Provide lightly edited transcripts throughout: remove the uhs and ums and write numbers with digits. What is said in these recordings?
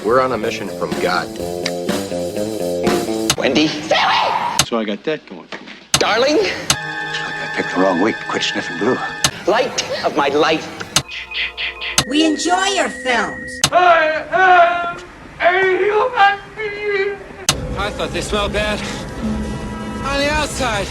We're on a mission from God. Wendy? Stay away! So I got that going for me. Darling? Looks like I picked the wrong week to quit sniffing glue. Light of my life. We enjoy your films. I am a human being. I thought they smelled bad on the outside.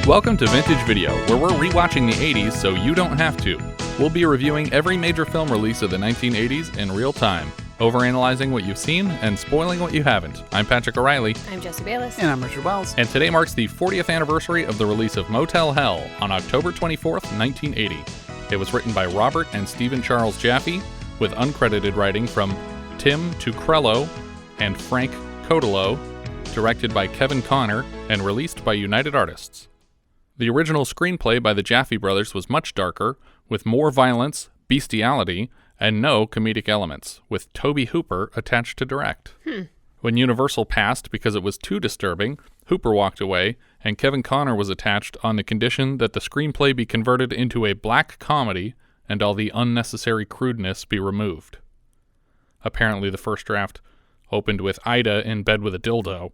Welcome to Vintage Video, where we're rewatching the 80s so you don't have to. We'll be reviewing every major film release of the 1980s in real time, overanalyzing what you've seen and spoiling what you haven't. I'm Patrick O'Reilly. I'm Jesse Bayless. And I'm Richard Wells. And today marks the 40th anniversary of the release of Motel Hell on October 24th, 1980. It was written by Robert and Stephen Charles Jaffe, with uncredited writing from Tim Tuchrello and Frank Cotolo, directed by Kevin Connor, and released by United Artists. The original screenplay by the Jaffe brothers was much darker, with more violence, bestiality, and no comedic elements, with Tobe Hooper attached to direct. When Universal passed because it was too disturbing, Hooper walked away, and Kevin Connor was attached on the condition that the screenplay be converted into a black comedy and all the unnecessary crudeness be removed. Apparently the first draft opened with Ida in bed with a dildo.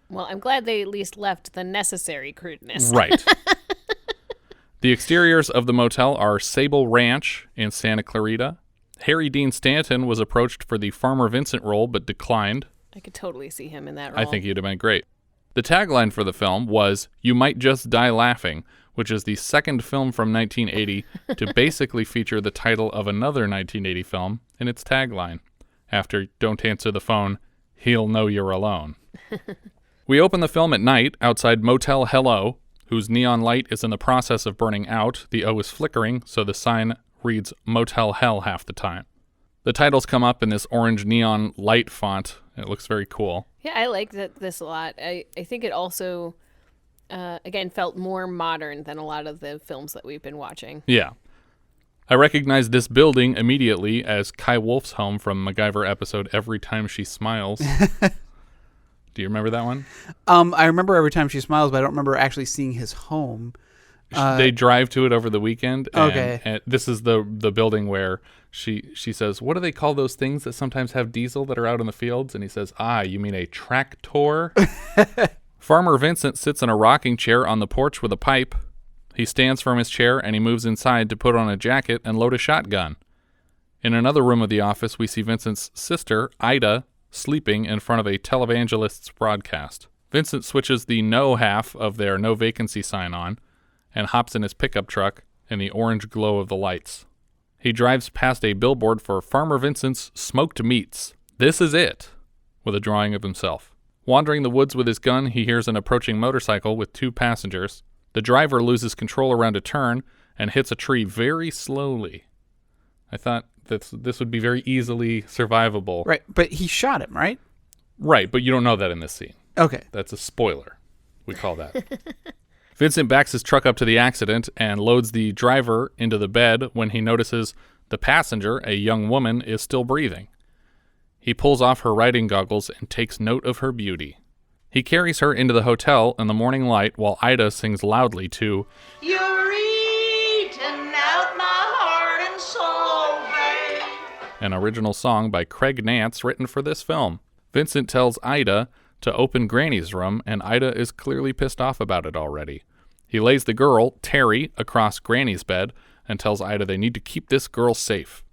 Well, I'm glad they at least left the necessary crudeness. Right. The exteriors of the motel are Sable Ranch in Santa Clarita. Harry Dean Stanton was approached for the Farmer Vincent role but declined. I could totally see him in that role. I think he'd have been great. The tagline for the film was, "You might just die laughing," which is the second film from 1980 to basically feature the title of another 1980 film in its tagline. After "Don't answer the phone, he'll know you're alone." We open the film at night outside Motel Hello, whose neon light is in the process of burning out. The O is flickering, so the sign reads Motel Hell half the time. The titles come up in this orange neon light font. It looks very cool. Yeah, I like this a lot. I think it also, again, felt more modern than a lot of the films that we've been watching. Yeah. I recognized this building immediately as Kai Wolf's home from MacGyver episode Every Time She Smiles. Do you remember that one? I remember Every Time She Smiles, but I don't remember actually seeing his home. They drive to it over the weekend. And, okay. And this is the building where she says, "What do they call those things that sometimes have diesel that are out in the fields?" And he says, "You mean a tractor?" Farmer Vincent sits in a rocking chair on the porch with a pipe. He stands from his chair and he moves inside to put on a jacket and load a shotgun. In another room of the office, we see Vincent's sister, Ida, sleeping in front of a televangelist's broadcast. Vincent switches the no half of their no vacancy sign on and hops in his pickup truck in the orange glow of the lights. He drives past a billboard for Farmer Vincent's Smoked Meats. This is it, with a drawing of himself. Wandering the woods with his gun, he hears an approaching motorcycle with two passengers. The driver loses control around a turn and hits a tree very slowly. I thought that this would be very easily survivable. Right, but he shot him, right? Right, but you don't know that in this scene. Okay. That's a spoiler, we call that. Vincent backs his truck up to the accident and loads the driver into the bed when he notices the passenger, a young woman, is still breathing. He pulls off her riding goggles and takes note of her beauty. He carries her into the hotel in the morning light while Ida sings loudly to You're eating out my heart and soul, babe. an original song by Craig Nance written for this film. Vincent tells Ida to open Granny's room, and Ida is clearly pissed off about it already. He lays the girl, Terry, across Granny's bed and tells Ida they need to keep this girl safe.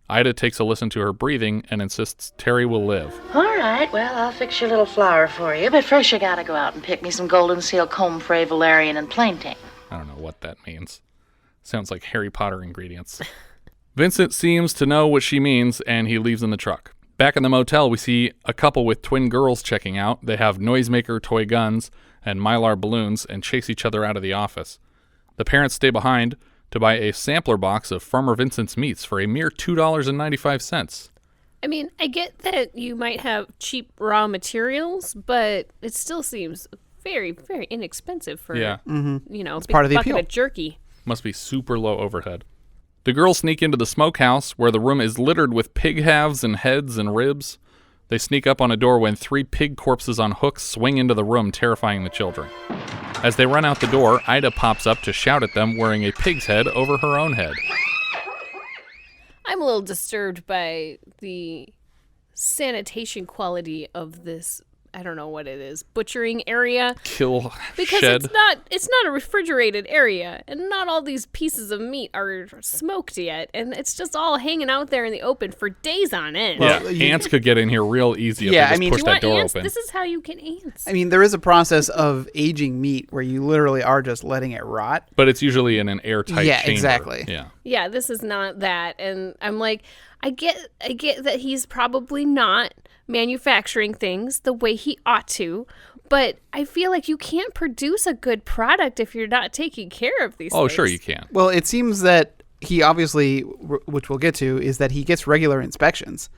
Ida takes a listen to her breathing and insists Terry will live. All right, well, I'll fix your little flower for you, but first you gotta go out and pick me some golden seal comfrey, valerian, and plantain. I don't know what that means. Sounds like Harry Potter ingredients. Vincent seems to know what she means, and he leaves in the truck. Back in the motel, we see a couple with twin girls checking out. They have noisemaker toy guns and Mylar balloons and chase each other out of the office. The parents stay behind to buy a sampler box of Farmer Vincent's meats for a mere $2.95. I mean, I get that you might have cheap raw materials, but it still seems very, very inexpensive for, it's big part of the bucket appeal. of jerky. Must be super low overhead. The girls sneak into the smokehouse, where the room is littered with pig halves and heads and ribs. They sneak up on a door when 3 pig corpses on hooks swing into the room, terrifying the children. As they run out the door, Ida pops up to shout at them wearing a pig's head over her own head. I'm a little disturbed by the sanitation quality of this, I don't know what it is, butchering area. Kill because shed. it's not a refrigerated area, and not all these pieces of meat are smoked yet, and it's just all hanging out there in the open for days on end. Yeah, ants could get in here real easy if they just push that door open. This is how you get ants. I mean, there is a process of aging meat where you literally are just letting it rot. But it's usually in an airtight chamber. Exactly. Yeah, this is not that, and I'm like, I get that he's probably not manufacturing things the way he ought to, but I feel like you can't produce a good product if you're not taking care of these things. Oh, sure you can. Well, it seems that he obviously, which we'll get to, is that he gets regular inspections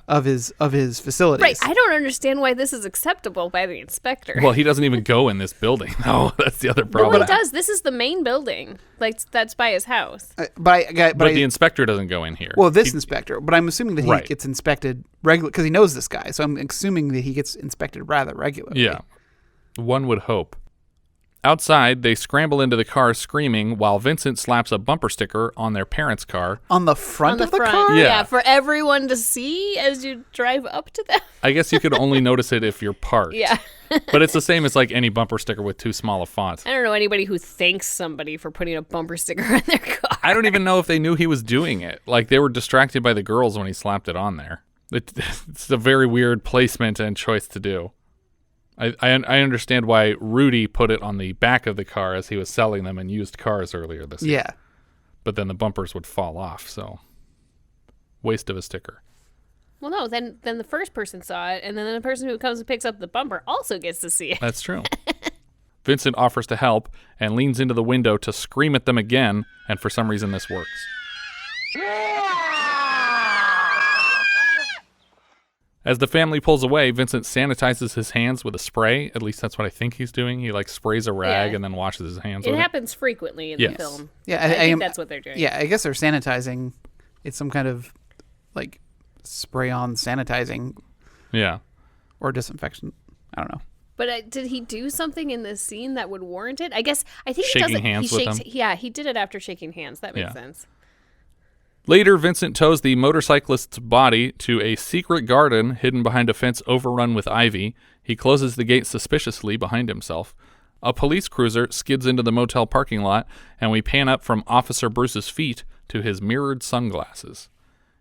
of his facilities. Right. I don't understand why this is acceptable by the inspector. Well, he doesn't even go in this building. No, that's the other problem. No, he does. This is the main building. Like, that's by his house. But the inspector doesn't go in here. Well, inspector. But I'm assuming that he gets inspected regularly because he knows this guy. So I'm assuming that he gets inspected rather regularly. Yeah. One would hope. Outside, they scramble into the car screaming while Vincent slaps a bumper sticker on their parents' car. On the front of the car? Yeah, for everyone to see as you drive up to them. I guess you could only notice it if you're parked. Yeah. But it's the same as like any bumper sticker with too small a font. I don't know anybody who thanks somebody for putting a bumper sticker on their car. I don't even know if they knew he was doing it. Like, they were distracted by the girls when he slapped it on there. It's a very weird placement and choice to do. I understand why Rudy put it on the back of the car as he was selling them in used cars earlier this year. Yeah. But then the bumpers would fall off, so waste of a sticker. Well, no, then the first person saw it, and then the person who comes and picks up the bumper also gets to see it. That's true. Vincent offers to help and leans into the window to scream at them again, and for some reason this works. As the family pulls away, Vincent sanitizes his hands with a spray. At least that's what I think he's doing. He like sprays a rag and then washes his hands with it. It happens frequently in the film. Yeah, I think that's what they're doing. Yeah, I guess they're sanitizing. It's some kind of like spray-on sanitizing. Yeah. Or disinfection. I don't know. But did he do something in this scene that would warrant it? I think shaking he does it. Hands with them. Yeah, he did it after shaking hands. That makes sense. Later, Vincent tows the motorcyclist's body to a secret garden hidden behind a fence overrun with ivy. He closes the gate suspiciously behind himself. A police cruiser skids into the motel parking lot, and we pan up from Officer Bruce's feet to his mirrored sunglasses.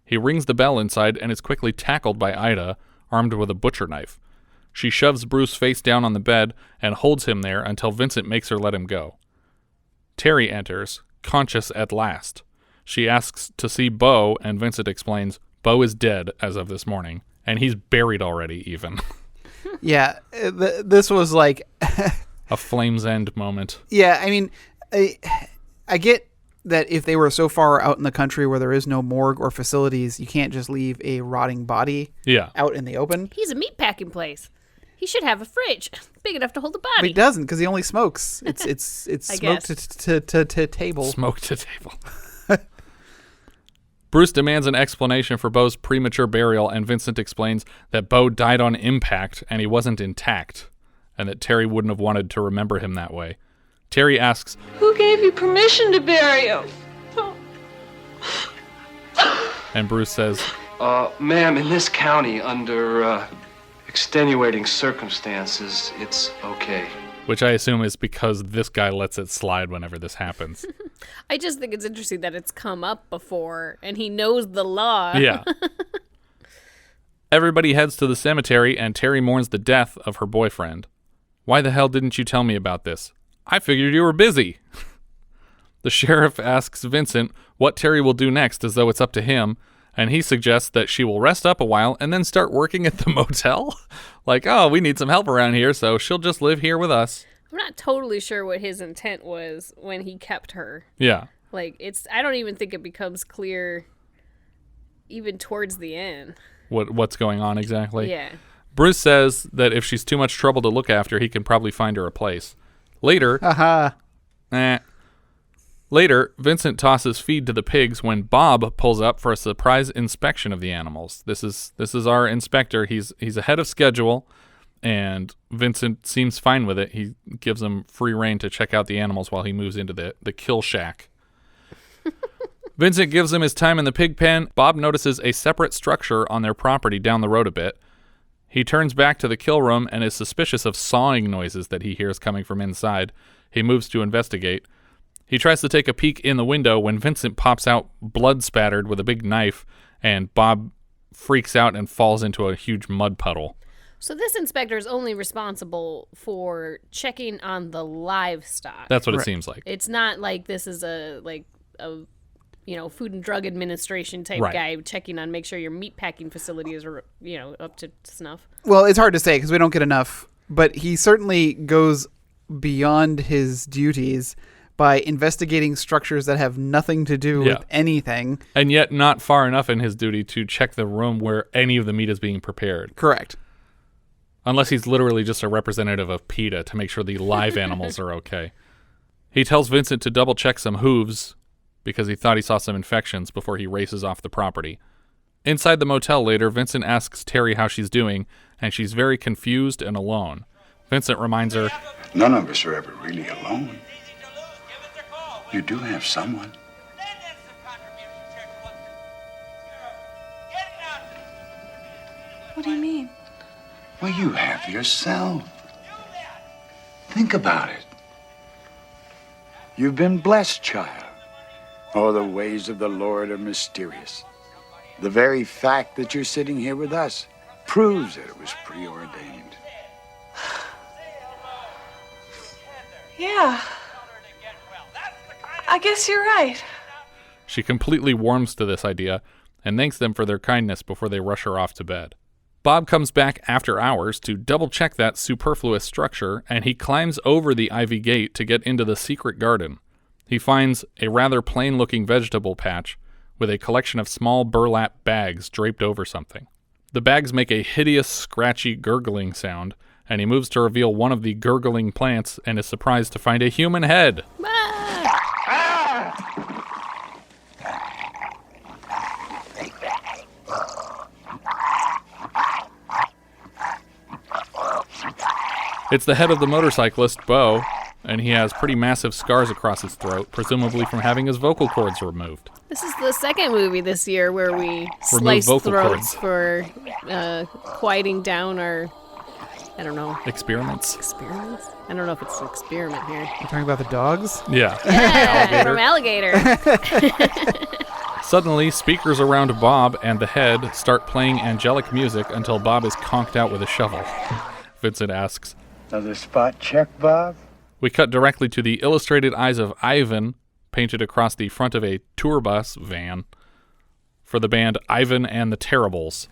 He rings the bell inside and is quickly tackled by Ida, armed with a butcher knife. She shoves Bruce face down on the bed and holds him there until Vincent makes her let him go. Terry enters, conscious at last. She asks to see Beau, and Vincent explains Beau is dead as of this morning, and he's buried already even. Yeah, this was like... a flame's end moment. Yeah, I mean, I get that if they were so far out in the country where there is no morgue or facilities, you can't just leave a rotting body out in the open. He's a meatpacking place. He should have a fridge big enough to hold the body. But he doesn't because he only smokes. It's smoked to table. Smoke to table. Bruce demands an explanation for Beau's premature burial, and Vincent explains that Beau died on impact and he wasn't intact, and that Terry wouldn't have wanted to remember him that way. Terry asks, "Who gave you permission to bury him?" And Bruce says, Ma'am, in this county, under extenuating circumstances, it's okay. Which I assume is because this guy lets it slide whenever this happens. I just think it's interesting that it's come up before, and he knows the law. Yeah. Everybody heads to the cemetery, and Terry mourns the death of her boyfriend. "Why the hell didn't you tell me about this? I figured you were busy." The sheriff asks Vincent what Terry will do next, as though it's up to him, and he suggests that she will rest up a while and then start working at the motel. Like, oh, we need some help around here, so she'll just live here with us. I'm not totally sure what his intent was when he kept her. Yeah. Like, I don't even think it becomes clear even towards the end. What's going on exactly? Yeah. Bruce says that if she's too much trouble to look after, he can probably find her a place. Later, Later, Vincent tosses feed to the pigs when Bob pulls up for a surprise inspection of the animals. This is our inspector. He's ahead of schedule, and Vincent seems fine with it. He gives him free rein to check out the animals while he moves into the kill shack. Vincent gives him his time in the pig pen. Bob notices a separate structure on their property down the road a bit. He turns back to the kill room and is suspicious of sawing noises that he hears coming from inside. He moves to investigate. He tries to take a peek in the window when Vincent pops out blood spattered with a big knife, and Bob freaks out and falls into a huge mud puddle. So this inspector is only responsible for checking on the livestock. That's what it seems like. It's not like this is a Food and Drug Administration type guy checking on, make sure your meat packing facility is, up to snuff. Well, it's hard to say because we don't get enough, but he certainly goes beyond his duties by investigating structures that have nothing to do with anything. And yet not far enough in his duty to check the room where any of the meat is being prepared. Correct. Unless he's literally just a representative of PETA to make sure the live animals are okay. He tells Vincent to double check some hooves because he thought he saw some infections before he races off the property. Inside the motel later, Vincent asks Terry how she's doing, and she's very confused and alone. Vincent reminds her, None of us are ever really alone. You do have someone. What do you mean? Well, you have yourself. Think about it. You've been blessed, child. Oh, the ways of the Lord are mysterious. The very fact that you're sitting here with us proves that it was preordained. Yeah. I guess you're right. She completely warms to this idea and thanks them for their kindness before they rush her off to bed. Bob comes back after hours to double-check that superfluous structure, and he climbs over the ivy gate to get into the secret garden. He finds a rather plain-looking vegetable patch with a collection of small burlap bags draped over something. The bags make a hideous, scratchy, gurgling sound, and he moves to reveal one of the gurgling plants and is surprised to find a human head. It's the head of the motorcyclist, Beau, and he has pretty massive scars across his throat, presumably from having his vocal cords removed. This is the second movie this year where we Remove slice vocal throats cords. for quieting down our, I don't know. Experiments? Experiments? I don't know if it's an experiment here. You're talking about the dogs? Yeah. From Alligator. Suddenly, speakers around Bob and the head start playing angelic music until Bob is conked out with a shovel. Vincent asks, Another spot check, Bob? We cut directly to the illustrated eyes of Ivan painted across the front of a tour bus van for the band Ivan and the Terribles.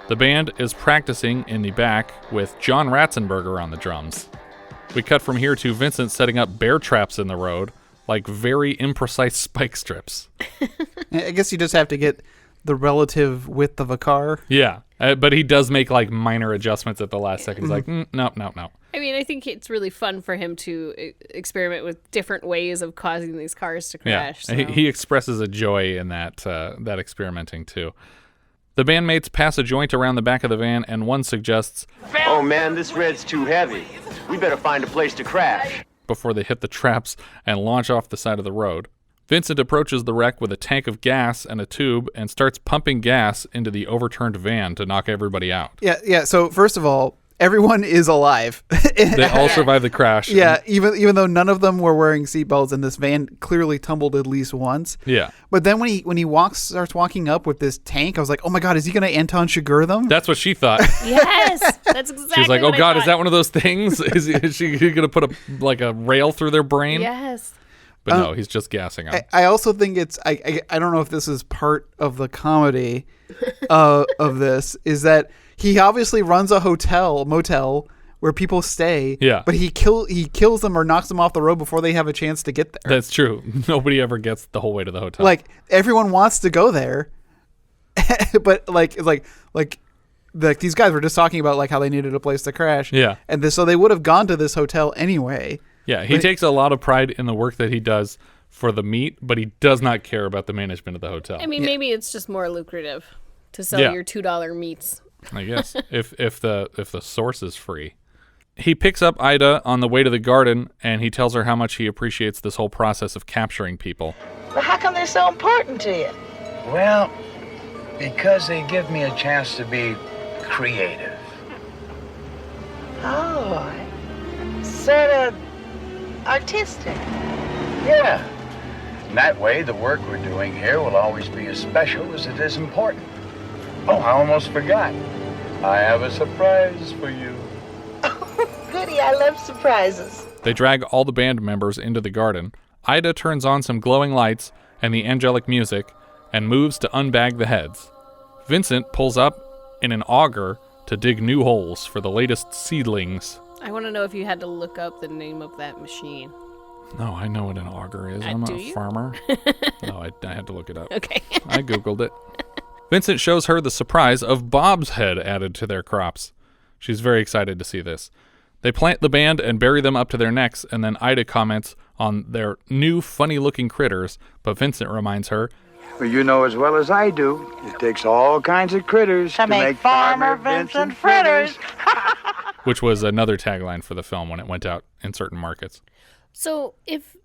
The band is practicing in the back with John Ratzenberger on the drums. We cut from here to Vincent setting up bear traps in the road, like very imprecise spike strips. I guess you just have to get the relative width of a car. Yeah, but he does make like minor adjustments at the last second. He's like, no. I mean, I think it's really fun for him to experiment with different ways of causing these cars to crash. Yeah, so. he expresses a joy in that experimenting too. The bandmates pass a joint around the back of the van, and one suggests, Oh man, this red's too heavy. We better find a place to crash. Before they hit the traps and launch off the side of the road. Vincent approaches the wreck with a tank of gas and a tube and starts pumping gas into the overturned van to knock everybody out. Yeah. So first of all, everyone is alive. They all survive the crash. Yeah, even though none of them were wearing seatbelts, and this van clearly tumbled at least once. Yeah. But then when he starts walking up with this tank, I was like, oh my God, is he going to Anton Chigurh them? That's what she thought. Yes, that's exactly. She was like, oh what God, I is that one of those things? Is she going to put a rail through their brain? Yes. But no, he's just gassing them. I also think it's I don't know if this is part of the comedy of this, is that he obviously runs a motel where people stay. Yeah. But he kills them or knocks them off the road before they have a chance to get there. That's true. Nobody ever gets the whole way to the hotel. Like everyone wants to go there, but like these guys were just talking about like how they needed a place to crash. Yeah. And so they would have gone to this hotel anyway. Yeah, he takes a lot of pride in the work that he does for the meat, but he does not care about the management of the hotel. I mean, maybe it's just more lucrative to sell your $2 meats I guess if the source is free. He picks up Ida on the way to the garden, and he tells her how much he appreciates this whole process of capturing people. Well, how come they're so important to you? Well, because they give me a chance to be creative. Oh, sort of artistic. Yeah. And that way, the work we're doing here will always be as special as it is important. Oh, I almost forgot. I have a surprise for you. Goody, I love surprises. They drag all the band members into the garden. Ida turns on some glowing lights and the angelic music and moves to unbag the heads. Vincent pulls up in an auger to dig new holes for the latest seedlings. I want to know if you had to look up the name of that machine. No, I know what an auger is. I'm a farmer. No, I had to look it up. Okay. I Googled it. Vincent shows her the surprise of Bob's head added to their crops. She's very excited to see this. They plant the band and bury them up to their necks, and then Ida comments on their new funny-looking critters, but Vincent reminds her, Well, you know as well as I do, it takes all kinds of critters to make Farmer Vincent fritters. which was another tagline for the film when it went out in certain markets. So if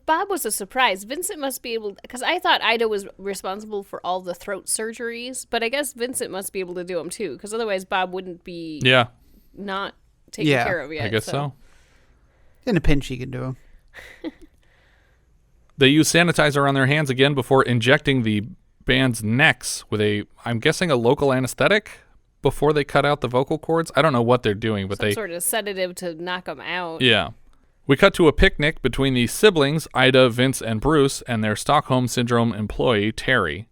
Bob was a surprise, Vincent must be able, because I thought Ida was responsible for all the throat surgeries, but I guess Vincent must be able to do them too, because otherwise Bob wouldn't be not taken care of yet. I guess so. In a pinch, he can do them. They use sanitizer on their hands again before injecting the band's necks with I'm guessing a local anesthetic before they cut out the vocal cords. I don't know what they're doing, but Some sort of sedative to knock them out. Yeah. We cut to a picnic between the siblings, Ida, Vince, and Bruce, and their Stockholm Syndrome employee, Terry.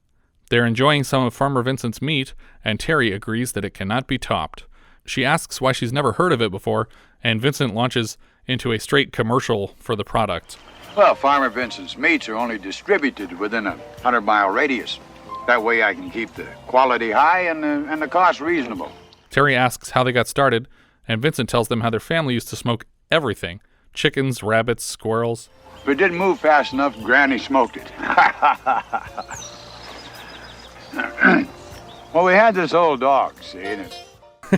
They're enjoying some of Farmer Vincent's meat, and Terry agrees that it cannot be topped. She asks why she's never heard of it before, and Vincent launches into a straight commercial for the product. Well, Farmer Vincent's meats are only distributed within a 100-mile radius. That way I can keep the quality high and the cost reasonable. Terry asks how they got started, and Vincent tells them how their family used to smoke everything. Chickens, rabbits, squirrels. If it didn't move fast enough, Granny smoked it. Well, we had this old dog, see, and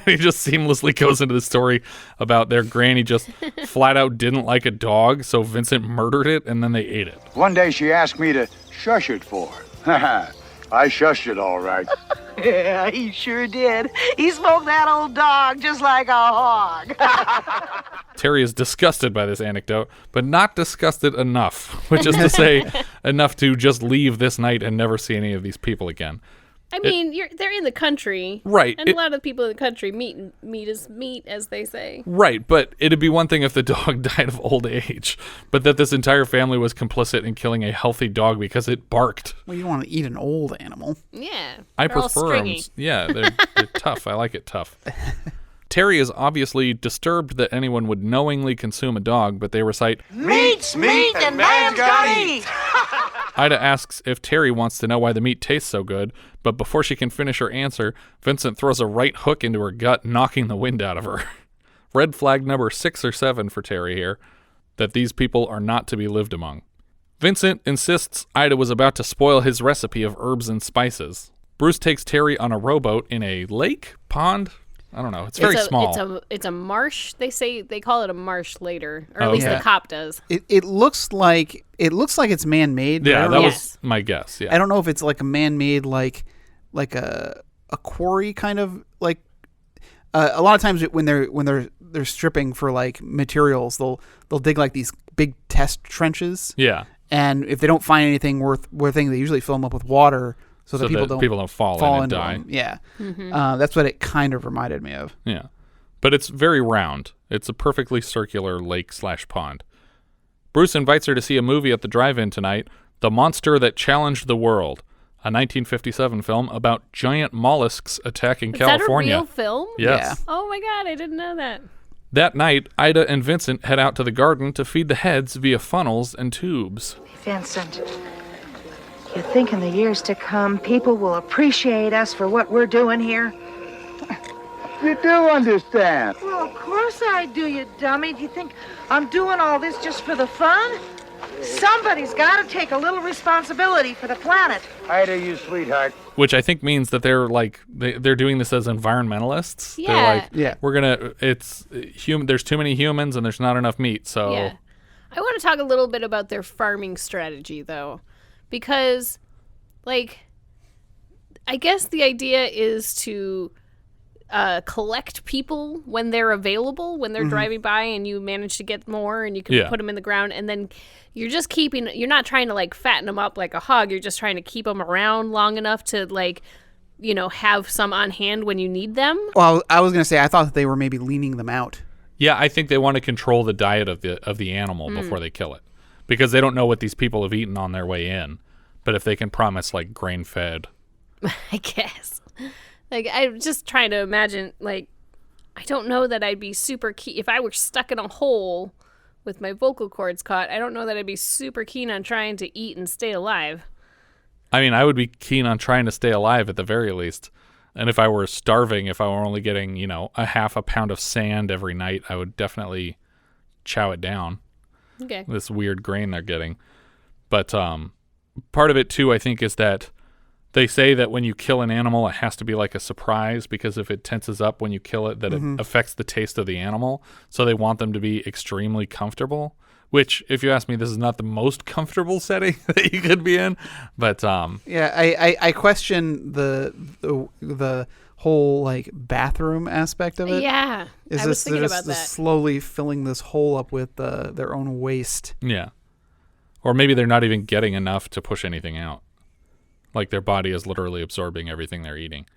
he just seamlessly goes into the story about their granny just flat out didn't like a dog, so Vincent murdered it, and then they ate it. one day she asked me to shush it for her. I shushed it all right. Yeah, he sure did. He smoked that old dog just like a hog. Terry is disgusted by this anecdote, but not disgusted enough, which is to say enough to just leave this night and never see any of these people again. I mean, they're in the country. Right. And a lot of people in the country, meat is meat, as they say. Right, but it'd be one thing if the dog died of old age, but that this entire family was complicit in killing a healthy dog because it barked. Well, you don't want to eat an old animal. Yeah. I prefer them. Yeah, they're tough. I like it tough. Terry is obviously disturbed that anyone would knowingly consume a dog, but they recite, Meat's meat and man's gotta eat. Ida asks if Terry wants to know why the meat tastes so good, but before she can finish her answer, Vincent throws a right hook into her gut, knocking the wind out of her. Red flag number 6 or 7 for Terry here, that these people are not to be lived among. Vincent insists Ida was about to spoil his recipe of herbs and spices. Bruce takes Terry on a rowboat in a lake? Pond? I don't know. It's very small. It's a marsh. They call it a marsh later, or at least the cop does. It looks like it's man-made. Yeah, that was my guess. Yeah. I don't know if it's like a man-made like a quarry kind of like. A lot of times when they're stripping for like materials, they'll dig like these big test trenches. Yeah. And if they don't find anything worth they usually fill them up with water. So that people don't fall in and die. Them. Yeah. Mm-hmm. That's what it kind of reminded me of. Yeah. But it's very round. It's a perfectly circular lake/pond. Bruce invites her to see a movie at the drive-in tonight, The Monster That Challenged the World, a 1957 film about giant mollusks attacking California. Is that a real film? Yes. Yeah. Oh my God, I didn't know that. That night, Ida and Vincent head out to the garden to feed the heads via funnels and tubes. Vincent, you think in the years to come, people will appreciate us for what we're doing here? You do understand. Well, of course I do, you dummy. Do you think I'm doing all this just for the fun? Somebody's got to take a little responsibility for the planet. Ida, you sweetheart. Which I think means that they're like they're doing this as environmentalists. Yeah. They're like, Yeah. we're gonna. There's too many humans and there's not enough meat. So Yeah. I want to talk a little bit about their farming strategy, though, because, like, I guess the idea is to collect people when they're available, when they're driving by, and you manage to get more, and you can put them in the ground, and then you're just you're not trying to, like, fatten them up like a hog. You're just trying to keep them around long enough to, like, you know, have some on hand when you need them. Well, I was going to say, I thought that they were maybe leaning them out. yeah, I think they want to control the diet of the animal before they kill it, because they don't know what these people have eaten on their way in. But if they can promise, like, grain fed, I guess. Like, I'm just trying to imagine, like, I don't know that I'd be super keen. If I were stuck in a hole with my vocal cords caught, I don't know that I'd be super keen on trying to eat and stay alive. I mean, I would be keen on trying to stay alive at the very least. And if I were starving, if I were only getting, you know, a half a pound of sand every night, I would definitely chow it down. Okay. This weird grain they're getting. But part of it, too, I think, is that they say that when you kill an animal, it has to be like a surprise, because if it tenses up when you kill it, that it affects the taste of the animal. So they want them to be extremely comfortable, which, if you ask me, this is not the most comfortable setting that you could be in. But yeah, I question the whole, like, bathroom aspect of it. Yeah, Is I was thinking just about that. slowly filling this hole up with their own waste? yeah. Or maybe they're not even getting enough to push anything out. Like their body is literally absorbing everything they're eating.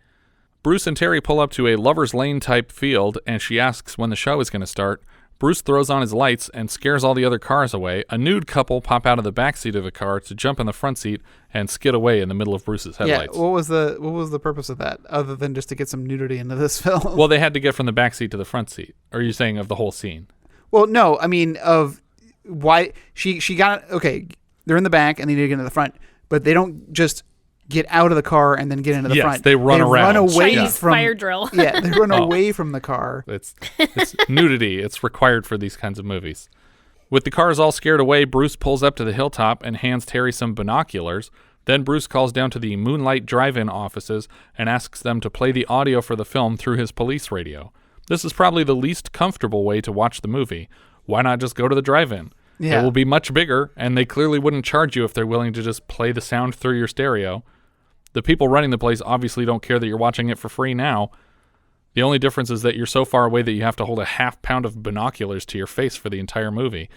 Bruce and Terry pull up to a Lover's Lane type field, and she asks when the show is going to start. Bruce throws on his lights and scares all the other cars away. A nude couple pop out of the backseat of a car to jump in the front seat and skid away in the middle of Bruce's headlights. Yeah, what was the purpose of that, other than just to get some nudity into this film? Well, they had to get from the backseat to the front seat. Or are you saying of the whole scene? Well, no, I mean of why she got, okay, they're in the back and they need to get into the front, but they don't just get out of the car and then get into the front. They run around. Run away Chinese from fire drill. Yeah, they run away from the car. It's nudity. It's required for these kinds of movies. With the cars all scared away, Bruce pulls up to the hilltop and hands Terry some binoculars. Then Bruce calls down to the Moonlight Drive-In offices and asks them to play the audio for the film through his police radio. This is probably the least comfortable way to watch the movie. Why not just go to the drive-in? Yeah. It will be much bigger, and they clearly wouldn't charge you if they're willing to just play the sound through your stereo. The people running the place obviously don't care that you're watching it for free now. The only difference is that you're so far away that you have to hold a half pound of binoculars to your face for the entire movie.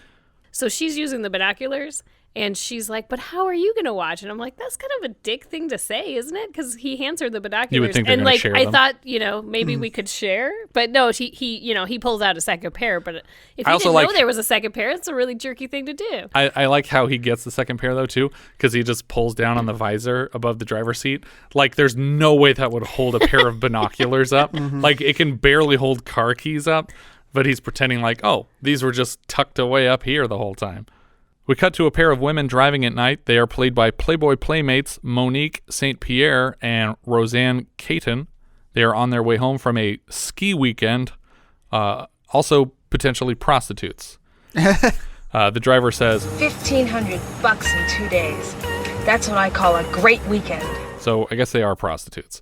So she's using the binoculars, and she's like, but how are you going to watch? And I'm like, that's kind of a dick thing to say, isn't it? Because he hands her the binoculars. You would think they're and gonna like, share I them. thought, you know, maybe we could share. But no, he pulls out a second pair. But if I you also didn't know like- there was a second pair, it's a really jerky thing to do. I like how he gets the second pair, though, too, because he just pulls down on the visor above the driver's seat. Like, there's no way that would hold a pair of binoculars up. Like, it can barely hold car keys up, but he's pretending like, oh, these were just tucked away up here the whole time. We cut to a pair of women driving at night. They are played by Playboy playmates Monique St. Pierre and Rosanne Katon. They are on their way home from a ski weekend, also potentially prostitutes. The driver says, $1,500 in 2 days. That's what I call a great weekend. so I guess they are prostitutes.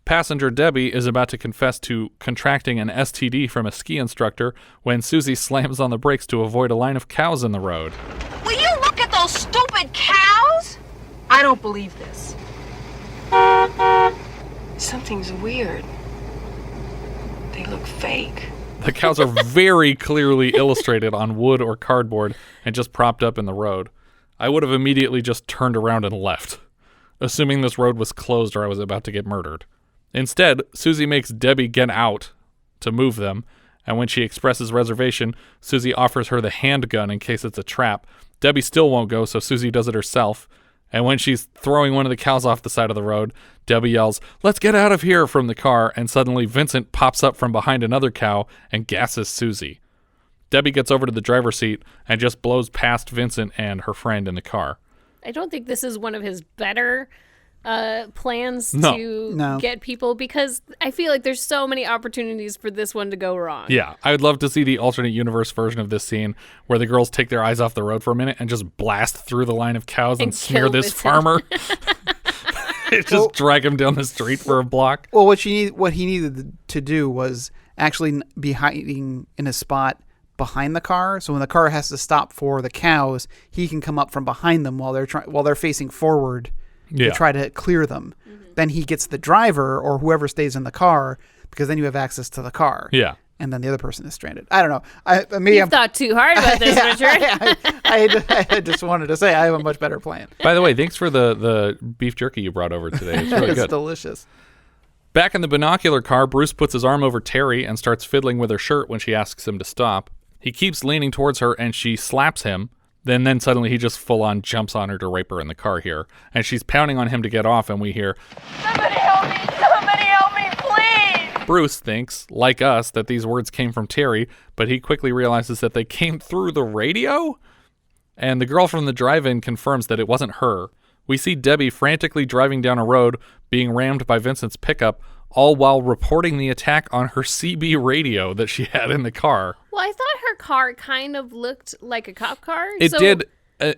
Passenger Debbie is about to confess to contracting an STD from a ski instructor when Suzi slams on the brakes to avoid a line of cows in the road. Will you look at those stupid cows? I don't believe this. Something's weird. They look fake. The cows are very clearly illustrated on wood or cardboard and just propped up in the road. I would have immediately just turned around and left, assuming this road was closed or I was about to get murdered. Instead, Suzi makes Debbie get out to move them, and when she expresses reservation, Suzi offers her the handgun in case it's a trap. Debbie still won't go, so Suzi does it herself. And when she's throwing one of the cows off the side of the road, Debbie yells, "Let's get out of here," from the car, and suddenly Vincent pops up from behind another cow and gasses Suzi. Debbie gets over to the driver's seat and just blows past Vincent and her friend in the car. I don't think this is one of his better plans No. to get people? Because I feel like there's so many opportunities for this one to go wrong. Yeah, I would love to see the alternate universe version of this scene where the girls take their eyes off the road for a minute and just blast through the line of cows and smear kill this Vincent. farmer. Just drag him down the street for a block. Well, what he needed to do was actually be hiding in a spot behind the car. So when the car has to stop for the cows, he can come up from behind them while they're facing forward to try to clear them. Mm-hmm. Then he gets the driver or whoever stays in the car, because then you have access to the car. Yeah. And then the other person is stranded. I don't know. You've thought too hard about this, Richard. I just wanted to say I have a much better plan. By the way, thanks for the beef jerky you brought over today. It's really It's good. delicious. Back in the binocular car, Bruce puts his arm over Terry and starts fiddling with her shirt when she asks him to stop. He keeps leaning towards her and she slaps him. Then suddenly he just full-on jumps on her to rape her in the car here. And she's pounding on him to get off, and we hear, Somebody help me! Somebody help me, please! Bruce thinks, like us, that these words came from Terry, but he quickly realizes that they came through the radio? And the girl from the drive-in confirms that it wasn't her. We see Debbie frantically driving down a road, being rammed by Vincent's pickup, all while reporting the attack on her CB radio that she had in the car. Well, I thought her car kind of looked like a cop car. It did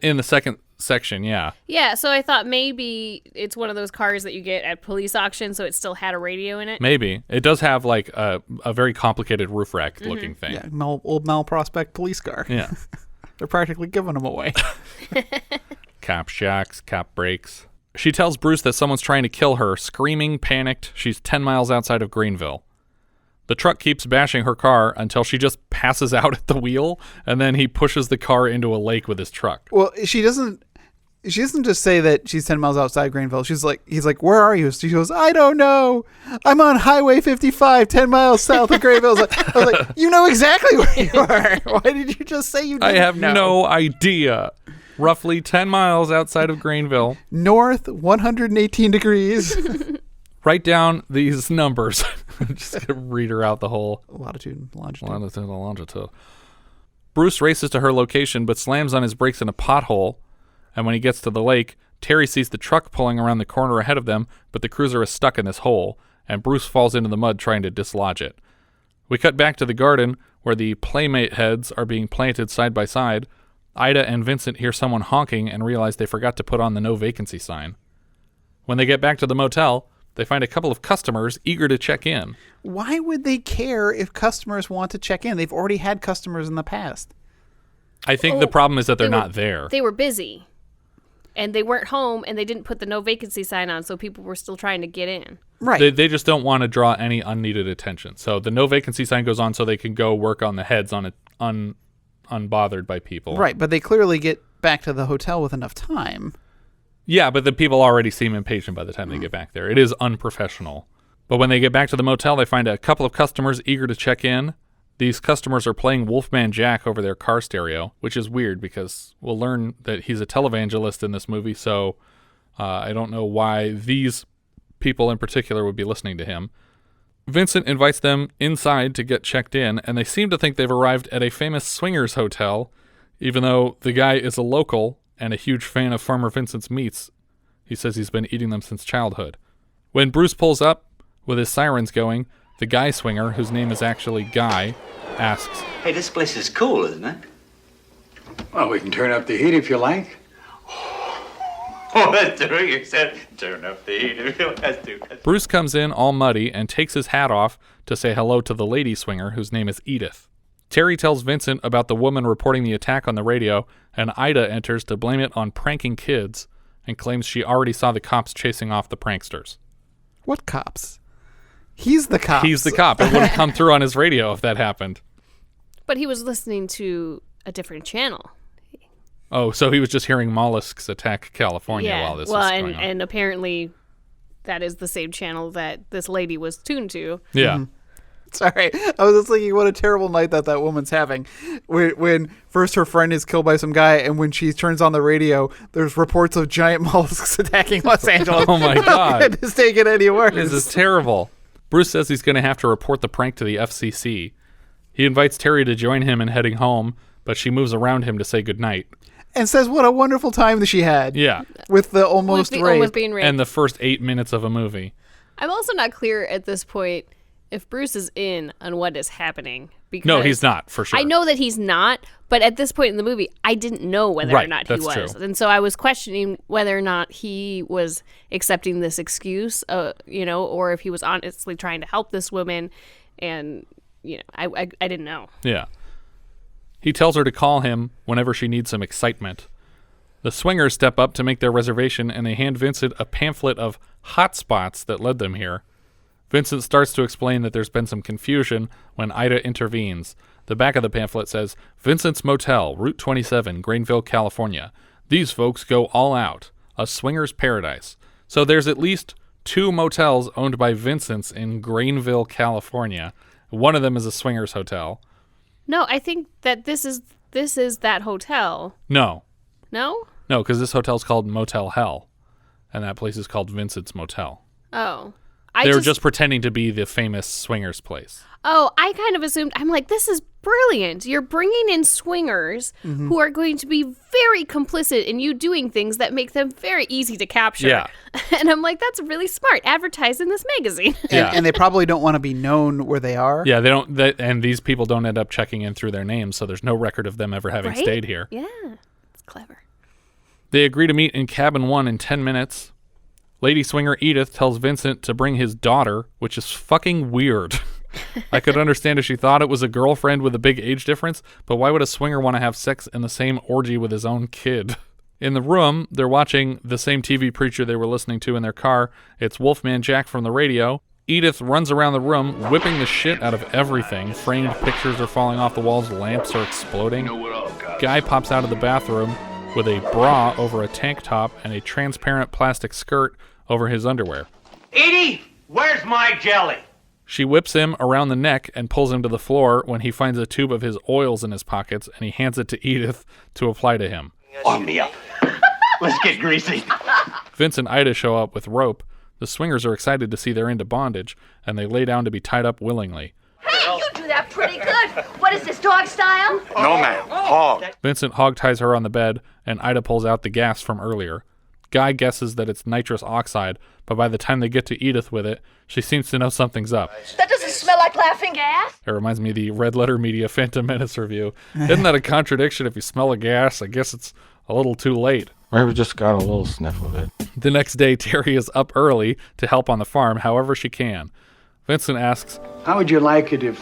in the second section, yeah. Yeah, so I thought maybe it's one of those cars that you get at police auction, so it still had a radio in it. Maybe. It does have like a very complicated roof rack looking thing. Yeah, old Mel Prospect police car. Yeah. They're practically giving them away. Cop shocks, cop brakes. She tells Bruce that someone's trying to kill her, screaming, panicked. She's 10 miles outside of Greenville. The truck keeps bashing her car until she just passes out at the wheel, and then he pushes the car into a lake with his truck. Well, she doesn't just say that she's 10 miles outside Greenville. He's like, where are you? She goes, I don't know. I'm on Highway 55, 10 miles south of Greenville. I was like, you know exactly where you are. Why did you just say you didn't I have know? no idea. Roughly 10 miles outside of Greenville. North, 118 degrees. Write down these numbers. Just gonna read her out the whole latitude, longitude. longitude. Bruce races to her location, but slams on his brakes in a pothole. And when he gets to the lake, Terry sees the truck pulling around the corner ahead of them, but the cruiser is stuck in this hole, and Bruce falls into the mud trying to dislodge it. We cut back to the garden, where the Playmate heads are being planted side by side. Ida and Vincent hear someone honking and realize they forgot to put on the no vacancy sign. When they get back to the motel, they find a couple of customers eager to check in. Why would they care if customers want to check in? They've already had customers in the past. I think the problem is that they're not there. They were busy. And they weren't home, and they didn't put the no vacancy sign on, so people were still trying to get in. Right. They just don't want to draw any unneeded attention. So the no vacancy sign goes on so they can go work on the heads on it unbothered by people. Right, but they clearly get back to the hotel with enough time. Yeah, but the people already seem impatient by the time they get back there. It is unprofessional. But when they get back to the motel, they find a couple of customers eager to check in. These customers are playing Wolfman Jack over their car stereo, which is weird because we'll learn that he's a televangelist in this movie, so I don't know why these people in particular would be listening to him. Vincent invites them inside to get checked in, and they seem to think they've arrived at a famous swingers hotel, even though the guy is a local and a huge fan of Farmer Vincent's meats. He says he's been eating them since childhood. When Bruce pulls up, with his sirens going, the guy swinger, whose name is actually Guy, asks, Hey, this place is cool, isn't it? Well, we can turn up the heat if you like. Oh, that's true. You said turn up the heat if you like. Bruce comes in all muddy and takes his hat off to say hello to the lady swinger, whose name is Edith. Terry tells Vincent about the woman reporting the attack on the radio, and Ida enters to blame it on pranking kids and claims she already saw the cops chasing off the pranksters. What cops? He's the cop. He's the cop. It wouldn't come through on his radio if that happened. But he was listening to a different channel. Oh, so he was just hearing mollusks attack California while this was going on. And apparently that is the same channel that this lady was tuned to. Yeah. Mm-hmm. Sorry, I was just thinking what a terrible night that woman's having. When first her friend is killed by some guy, and when she turns on the radio, there's reports of giant mollusks attacking Los Angeles. Oh my God. Can't just take it any worse. This is terrible. Bruce says he's going to have to report the prank to the FCC. He invites Terry to join him in heading home, but she moves around him to say goodnight. and says what a wonderful time that she had. Yeah. With the almost rape. Almost being raped. And the first 8 minutes of a movie. I'm also not clear at this point if Bruce is in on what is happening. Because No, he's not, for sure. I know that he's not, but at this point in the movie, I didn't know whether or not he was. True. And so I was questioning whether or not he was accepting this excuse, or if he was honestly trying to help this woman. And, I didn't know. Yeah. He tells her to call him whenever she needs some excitement. The swingers step up to make their reservation, and they hand Vincent a pamphlet of hot spots that led them here. Vincent starts to explain that there's been some confusion when Ida intervenes. The back of the pamphlet says, Vincent's Motel, Route 27, Greenville, California. These folks go all out. A swinger's paradise. So there's at least 2 motels owned by Vincent's in Greenville, California. One of them is a swingers hotel. No, I think that this is that hotel. No. No? No, because this hotel's called Motel Hell, and that place is called Vincent's Motel. Oh. They were just pretending to be the famous swingers place. Oh, I kind of assumed, I'm like, this is brilliant. You're bringing in swingers who are going to be very complicit in you doing things that make them very easy to capture. Yeah. And I'm like, that's really smart. Advertise in this magazine. Yeah. And they probably don't want to be known where they are. Yeah, they don't, and these people don't end up checking in through their names, so there's no record of them ever having Right? stayed here. Yeah, it's clever. They agree to meet in cabin 1 in 10 minutes. Lady swinger Edith tells Vincent to bring his daughter, which is fucking weird. I could understand if she thought it was a girlfriend with a big age difference, but why would a swinger want to have sex in the same orgy with his own kid? In the room, they're watching the same TV preacher they were listening to in their car. It's Wolfman Jack from the radio. Edith runs around the room, whipping the shit out of everything. Framed pictures are falling off the walls, lamps are exploding. Guy pops out of the bathroom with a bra over a tank top and a transparent plastic skirt over his underwear. Edie, where's my jelly? She whips him around the neck and pulls him to the floor when he finds a tube of his oils in his pockets, and he hands it to Edith to apply to him. Arm me up. Let's get greasy. Vince and Ida show up with rope. The swingers are excited to see they're into bondage, and they lay down to be tied up willingly. Hey, you do that pretty good. What is this, dog style? No, ma'am. Hog. Vincent hog ties her on the bed, and Ida pulls out the gas from earlier. Guy guesses that it's nitrous oxide, but by the time they get to Edith with it, she seems to know something's up. That doesn't smell like laughing gas. It reminds me of the Red Letter Media Phantom Menace review. Isn't that a contradiction? If you smell a gas, I guess it's a little too late. Maybe just got a little sniff of it. The next day, Terry is up early to help on the farm however she can. Vincent asks, how would you like it if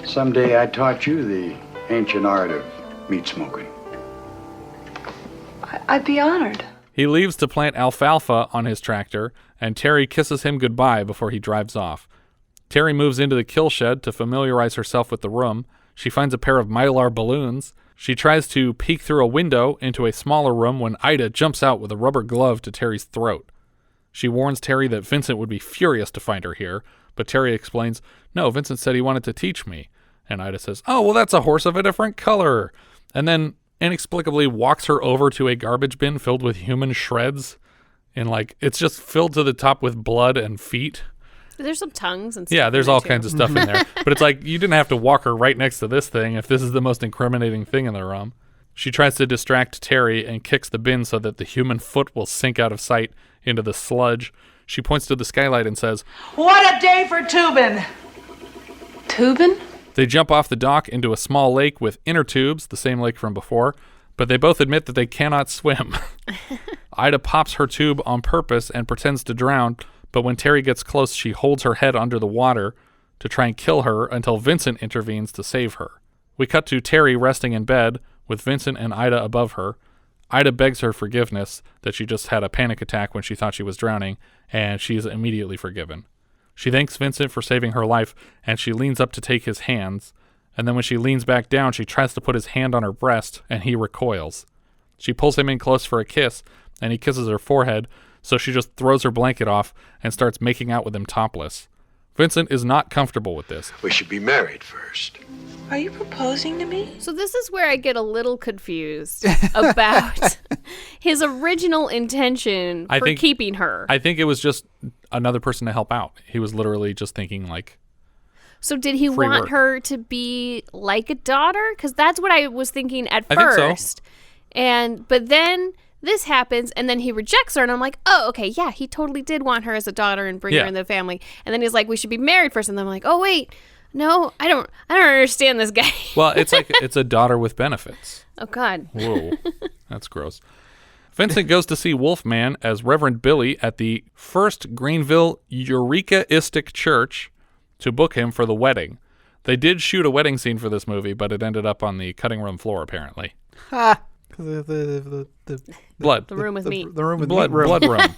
someday I taught you the ancient art of meat smoking? I'd be honored. He leaves to plant alfalfa on his tractor, and Terry kisses him goodbye before he drives off. Terry moves into the kill shed to familiarize herself with the room. She finds a pair of Mylar balloons. She tries to peek through a window into a smaller room when Ida jumps out with a rubber glove to Terry's throat. She warns Terry that Vincent would be furious to find her here, but Terry explains, no, Vincent said he wanted to teach me. And Ida says, oh, well, that's a horse of a different color. And then inexplicably walks her over to a garbage bin filled with human shreds. And, it's just filled to the top with blood and feet. There's some tongues and stuff. Yeah, there's all kinds of stuff in there. But it's like, you didn't have to walk her right next to this thing if this is the most incriminating thing in the room. She tries to distract Terry and kicks the bin so that the human foot will sink out of sight into the sludge. She points to the skylight and says, What a day for tubing. Tubing? They jump off the dock into a small lake with inner tubes, the same lake from before, but they both admit that they cannot swim. Ida pops her tube on purpose and pretends to drown, but when Terry gets close, she holds her head under the water to try and kill her until Vincent intervenes to save her. We cut to Terry resting in bed with Vincent and Ida above her. Ida begs her forgiveness that she just had a panic attack when she thought she was drowning, and she is immediately forgiven. She thanks Vincent for saving her life, and she leans up to take his hands, and then when she leans back down, she tries to put his hand on her breast, and he recoils. She pulls him in close for a kiss, and he kisses her forehead, so she just throws her blanket off and starts making out with him topless. Vincent is not comfortable with this. We should be married first. Are you proposing to me? So this is where I get a little confused about his original intention for keeping her. I think it was just another person to help out. He was literally just thinking So did he free want work. her to be like a daughter? Because that's what I was thinking at I think so. first. But then this happens, and then he rejects her, and I'm like, oh, okay, yeah, he totally did want her as a daughter and bring her in the family. And then he's like, we should be married first, and then I'm like, oh wait, no, I don't understand this guy. Well, it's like it's a daughter with benefits. Oh God. Whoa, that's gross. Vincent goes to see Wolfman as Reverend Billy at the First Greenville Eurekaistic Church to book him for the wedding. They did shoot a wedding scene for this movie, but it ended up on the cutting room floor, apparently. Ha! The blood. The room with meat. The room with blood, meat room. blood room.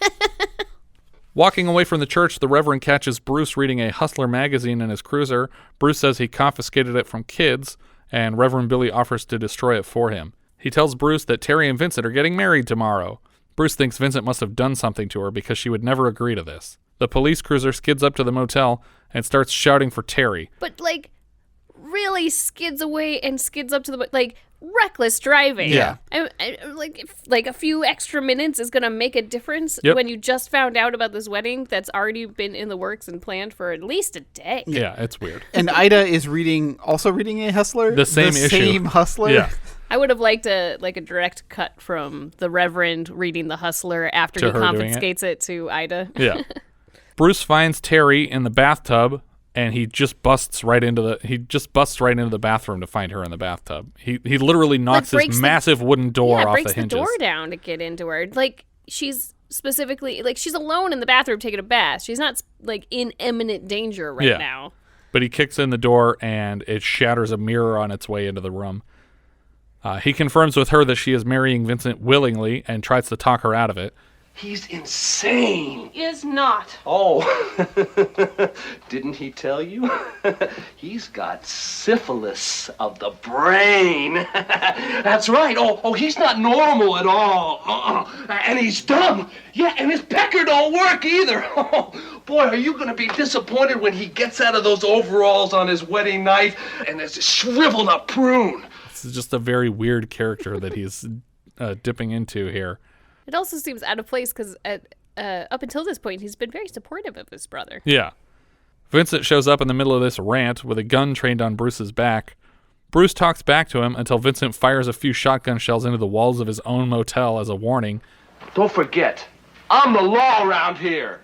Walking away from the church, the Reverend catches Bruce reading a Hustler magazine in his cruiser. Bruce says he confiscated it from kids, and Reverend Billy offers to destroy it for him. He tells Bruce that Terry and Vincent are getting married tomorrow. Bruce thinks Vincent must have done something to her because she would never agree to this. The police cruiser skids up to the motel and starts shouting for Terry. But, like, really skids away and skids up to the, like, reckless driving. Yeah. Like a few extra minutes is going to make a difference when you just found out about this wedding that's already been in the works and planned for at least a day. Yeah, it's weird. And Ida is also reading a Hustler? The same issue. Same Hustler? Yeah. I would have liked a direct cut from the Reverend reading the Hustler after he confiscates it to Ida. Yeah. Bruce finds Terry in the bathtub, and he just busts right into the bathroom to find her in the bathtub. He literally knocks this massive wooden door off the hinges. Breaks the door down to get into her. Like, she's specifically, like, she's alone in the bathroom taking a bath. She's not, like, in imminent danger right now. But he kicks in the door, and it shatters a mirror on its way into the room. He confirms with her that she is marrying Vincent willingly and tries to talk her out of it. He's insane. Is not. Oh, didn't he tell you? He's got syphilis of the brain. That's right. Oh, he's not normal at all. And he's dumb. Yeah, and his pecker don't work either. Oh, boy, are you going to be disappointed when he gets out of those overalls on his wedding night and there's a shriveled up prune. This is just a very weird character that he's dipping into here. It also seems out of place because up until this point, he's been very supportive of his brother. Yeah. Vincent shows up in the middle of this rant with a gun trained on Bruce's back. Bruce talks back to him until Vincent fires a few shotgun shells into the walls of his own motel as a warning. Don't forget, I'm the law around here.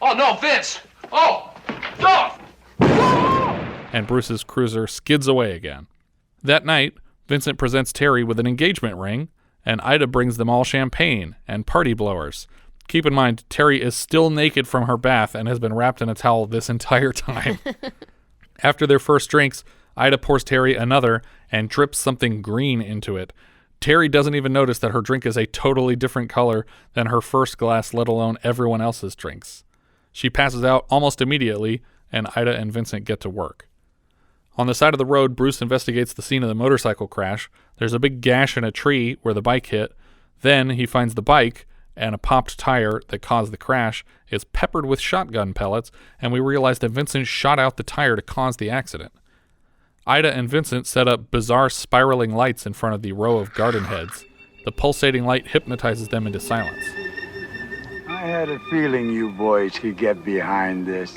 Oh, no, Vince. Oh, no. And Bruce's cruiser skids away again. That night, Vincent presents Terry with an engagement ring, and Ida brings them all champagne and party blowers. Keep in mind, Terry is still naked from her bath and has been wrapped in a towel this entire time. After their first drinks, Ida pours Terry another and drips something green into it. Terry doesn't even notice that her drink is a totally different color than her first glass, let alone everyone else's drinks. She passes out almost immediately, and Ida and Vincent get to work. On the side of the road, Bruce investigates the scene of the motorcycle crash. There's a big gash in a tree where the bike hit. Then he finds the bike, and a popped tire that caused the crash is peppered with shotgun pellets, and we realize that Vincent shot out the tire to cause the accident. Ida and Vincent set up bizarre spiraling lights in front of the row of garden heads. The pulsating light hypnotizes them into silence. I had a feeling you boys could get behind this.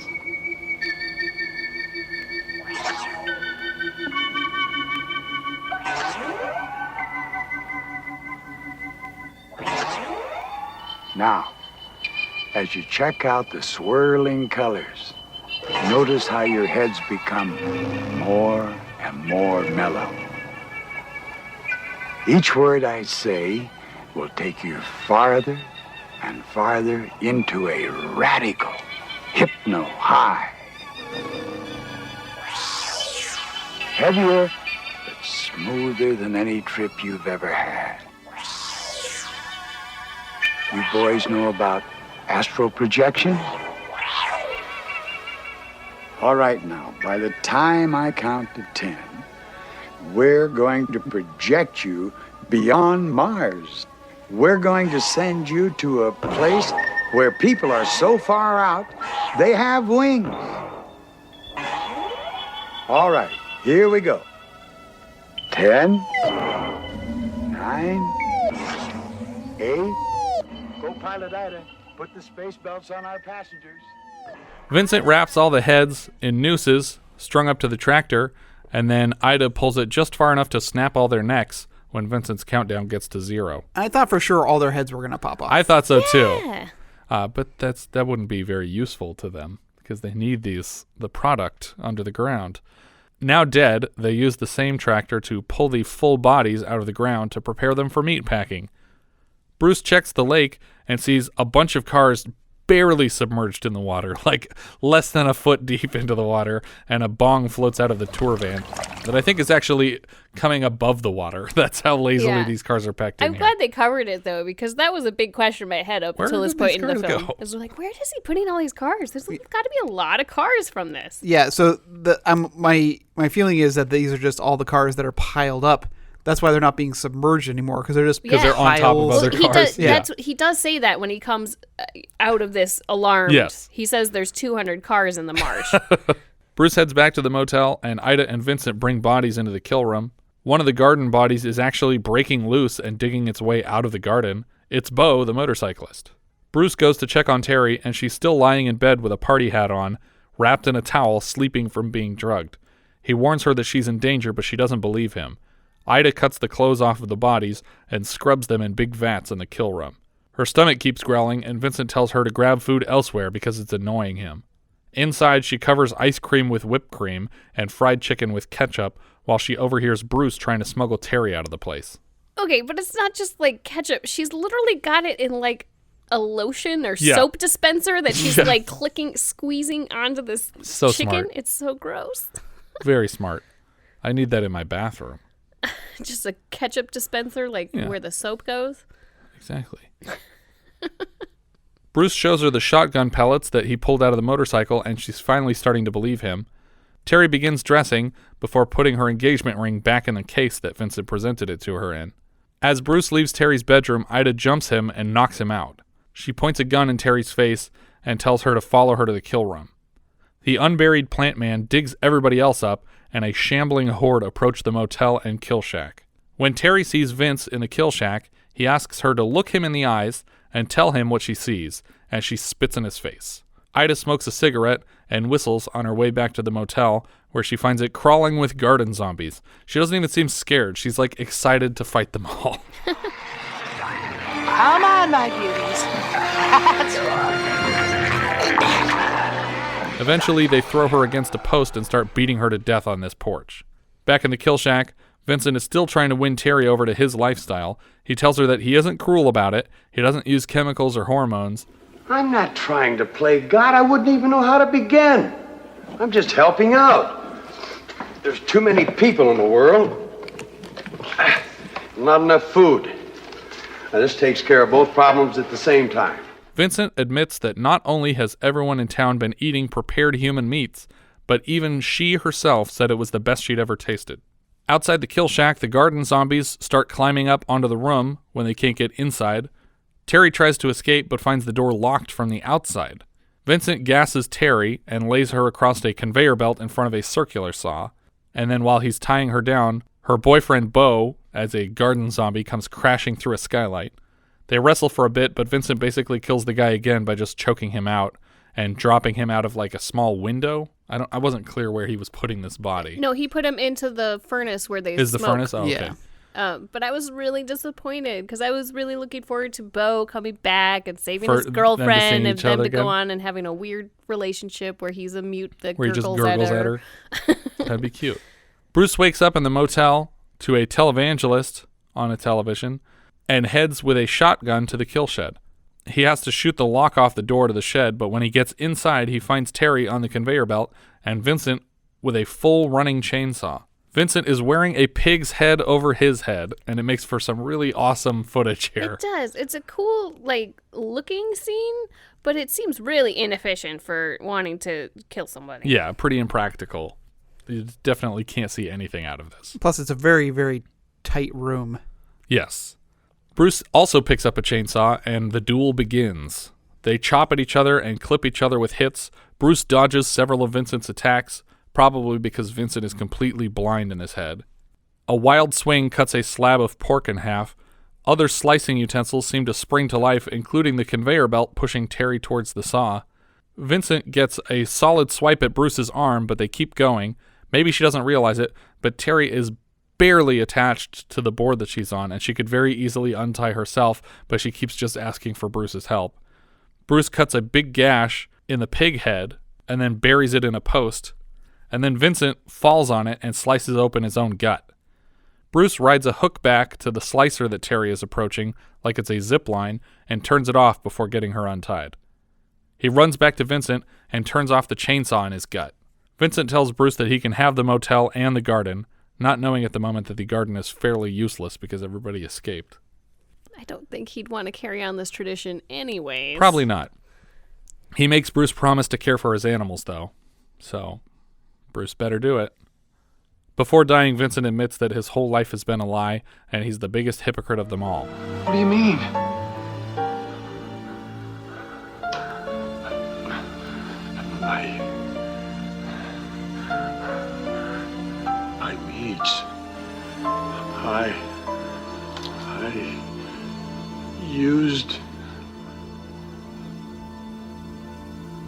Now, as you check out the swirling colors, notice how your heads become more and more mellow. Each word I say will take you farther and farther into a radical hypno-high. Heavier, but smoother than any trip you've ever had. You boys know about astral projection? All right now, by the time I count to 10, we're going to project you beyond Mars. We're going to send you to a place where people are so far out, they have wings. All right, here we go. 10, 9, 8. Go, Pilot Ida. Put the space belts on our passengers. Vincent wraps all the heads in nooses strung up to the tractor, and then Ida pulls it just far enough to snap all their necks when Vincent's countdown gets to 0. I thought for sure all their heads were going to pop off. I thought so too. But that wouldn't be very useful to them because they need the product under the ground. Now dead, they use the same tractor to pull the full bodies out of the ground to prepare them for meat packing. Bruce checks the lake and sees a bunch of cars barely submerged in the water, like less than a foot deep into the water, and a bong floats out of the tour van that I think is actually coming above the water. That's how lazily these cars are packed in I'm here. glad they covered it, though, because that was a big question in my head up until this point in the film. I was like, where is he putting all these cars? There's got to be a lot of cars from this. Yeah, so my feeling is that these are just all the cars that are piled up. That's why they're not being submerged anymore, because they're just they're on top of other cars. He does say that when he comes out of this alarmed. Yes. He says there's 200 cars in the marsh. Bruce heads back to the motel, and Ida and Vincent bring bodies into the kill room. One of the garden bodies is actually breaking loose and digging its way out of the garden. It's Bo, the motorcyclist. Bruce goes to check on Terry, and she's still lying in bed with a party hat on, wrapped in a towel, sleeping from being drugged. He warns her that she's in danger, but she doesn't believe him. Ida cuts the clothes off of the bodies and scrubs them in big vats in the kill room. Her stomach keeps growling, and Vincent tells her to grab food elsewhere because it's annoying him. Inside, she covers ice cream with whipped cream and fried chicken with ketchup while she overhears Bruce trying to smuggle Terry out of the place. Okay, but it's not just like ketchup. She's literally got it in like a lotion or soap dispenser that she's like squeezing onto this So chicken. smart. It's so gross. Very smart. I need that in my bathroom. Just a ketchup dispenser, like where the soap goes. Exactly. Bruce shows her the shotgun pellets that he pulled out of the motorcycle, and she's finally starting to believe him. Terry begins dressing before putting her engagement ring back in the case that Vincent presented it to her in. As Bruce leaves Terry's bedroom, Ida jumps him and knocks him out. She points a gun in Terry's face and tells her to follow her to the kill room. The unburied plant man digs everybody else up, and a shambling horde approach the motel and kill shack. When Terry sees Vince in the kill shack, he asks her to look him in the eyes and tell him what she sees, as she spits in his face. Ida smokes a cigarette and whistles on her way back to the motel, where she finds it crawling with garden zombies. She doesn't even seem scared. She's like excited to fight them all. Come on, my beauties. That's right. Eventually, they throw her against a post and start beating her to death on this porch. Back in the kill shack, Vincent is still trying to win Terry over to his lifestyle. He tells her that he isn't cruel about it, he doesn't use chemicals or hormones. I'm not trying to play God. I wouldn't even know how to begin. I'm just helping out. There's too many people in the world. Not enough food. Now, this takes care of both problems at the same time. Vincent admits that not only has everyone in town been eating prepared human meats, but even she herself said it was the best she'd ever tasted. Outside the kill shack, the garden zombies start climbing up onto the room when they can't get inside. Terry tries to escape but finds the door locked from the outside. Vincent gasses Terry and lays her across a conveyor belt in front of a circular saw. And then while he's tying her down, her boyfriend Bo, as a garden zombie, comes crashing through a skylight. They wrestle for a bit, but Vincent basically kills the guy again by just choking him out and dropping him out of like a small window. I wasn't clear where he was putting this body. No, he put him into the furnace where they Is smoke. the furnace? Oh, okay. But I was really disappointed because I was really looking forward to Bo coming back and saving For his girlfriend them and to them to again? go on and having a weird relationship where he's a mute that Where he just gurgles gurgles at her. That'd be cute. Bruce wakes up in the motel to a televangelist on a television and heads with a shotgun to the kill shed. He has to shoot the lock off the door to the shed, but when he gets inside, he finds Terry on the conveyor belt and Vincent with a full running chainsaw. Vincent is wearing a pig's head over his head, and it makes for some really awesome footage here. It does. It's a cool, like, looking scene, but it seems really inefficient for wanting to kill somebody. Yeah, pretty impractical. You definitely can't see anything out of this. Plus, it's a very, very tight room. Yes. Bruce also picks up a chainsaw, and the duel begins. They chop at each other and clip each other with hits. Bruce dodges several of Vincent's attacks, probably because Vincent is completely blind in his head. A wild swing cuts a slab of pork in half. Other slicing utensils seem to spring to life, including the conveyor belt pushing Terry towards the saw. Vincent gets a solid swipe at Bruce's arm, but they keep going. Maybe she doesn't realize it, but Terry is barely attached to the board that she's on, and she could very easily untie herself, but she keeps just asking for Bruce's help. Bruce cuts a big gash in the pig head and then buries it in a post, and then Vincent falls on it and slices open his own gut. Bruce rides a hook back to the slicer that Terry is approaching like it's a zip line and turns it off before getting her untied. He runs back to Vincent and turns off the chainsaw in his gut. Vincent tells Bruce that he can have the motel and the garden, not knowing at the moment that the garden is fairly useless because everybody escaped. I don't think he'd want to carry on this tradition anyways. Probably not. He makes Bruce promise to care for his animals, though. So, Bruce better do it. Before dying, Vincent admits that his whole life has been a lie, and he's the biggest hypocrite of them all. What do you mean? I used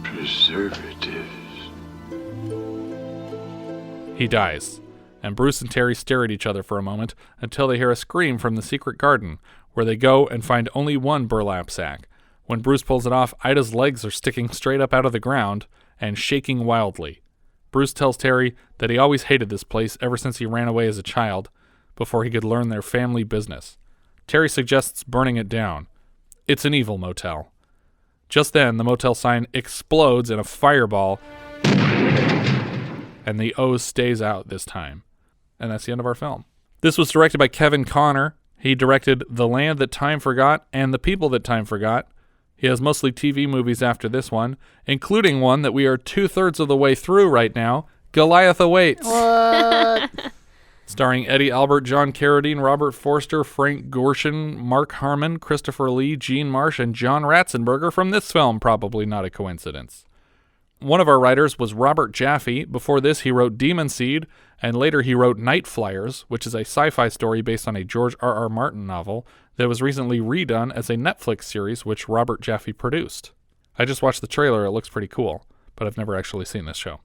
preservatives. He dies, and Bruce and Terry stare at each other for a moment until they hear a scream from the secret garden, where they go and find only one burlap sack. When Bruce pulls it off, Ida's legs are sticking straight up out of the ground and shaking wildly. Bruce tells Terry that he always hated this place ever since he ran away as a child, before he could learn their family business. Terry suggests burning it down. It's an evil motel. Just then, the motel sign explodes in a fireball, and the O's stays out this time. And that's the end of our film. This was directed by Kevin Connor. He directed The Land That Time Forgot and The People That Time Forgot. He has mostly TV movies after this one, including one that we are 2/3 of the way through right now, Goliath Awaits. What? Starring Eddie Albert, John Carradine, Robert Forster, Frank Gorshin, Mark Harmon, Christopher Lee, Gene Marsh, and John Ratzenberger from this film, probably not a coincidence. One of our writers was Robert Jaffe. Before this, he wrote Demon Seed, and later he wrote Night Flyers, which is a sci-fi story based on a George R.R. Martin novel that was recently redone as a Netflix series, which Robert Jaffe produced. I just watched the trailer. It looks pretty cool, but I've never actually seen this show.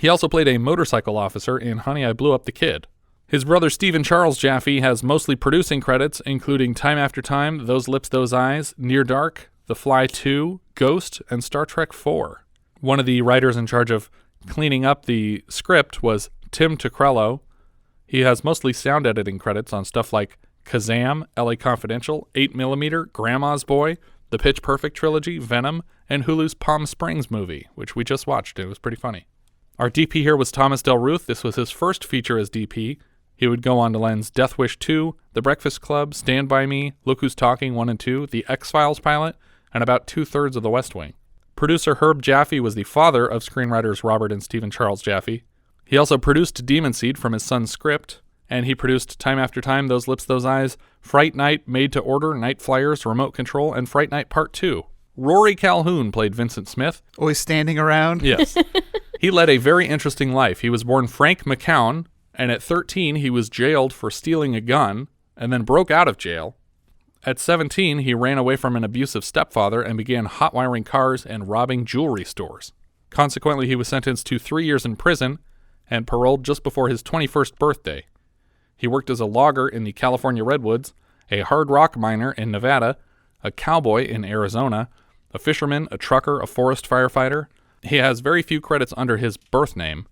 He also played a motorcycle officer in Honey, I Blew Up the Kid. His brother Stephen Charles Jaffe has mostly producing credits, including Time After Time, Those Lips, Those Eyes, Near Dark, The Fly 2, Ghost, and Star Trek 4. One of the writers in charge of cleaning up the script was Tim Tuchrello. He has mostly sound editing credits on stuff like Kazam, LA Confidential, 8mm, Grandma's Boy, the Pitch Perfect trilogy, Venom, and Hulu's Palm Springs movie, which we just watched. It was pretty funny. Our DP here was Thomas Del Ruth. This was his first feature as DP. He would go on to lens Death Wish 2, The Breakfast Club, Stand By Me, Look Who's Talking 1 and 2, The X-Files pilot, and about 2/3 of The West Wing. Producer Herb Jaffe was the father of screenwriters Robert and Stephen Charles Jaffe. He also produced Demon Seed from his son's script, and he produced Time After Time, Those Lips, Those Eyes, Fright Night, Made to Order, Night Flyers, Remote Control, and Fright Night Part 2. Rory Calhoun played Vincent Smith. Always standing around? Yes. He led a very interesting life. He was born Frank McCown, and at 13 he was jailed for stealing a gun, and then broke out of jail. At 17, he ran away from an abusive stepfather and began hot-wiring cars and robbing jewelry stores. Consequently, he was sentenced to 3 years in prison and paroled just before his 21st birthday. He worked as a logger in the California Redwoods, a hard rock miner in Nevada, a cowboy in Arizona, a fisherman, a trucker, a forest firefighter. He has very few credits under his birth name,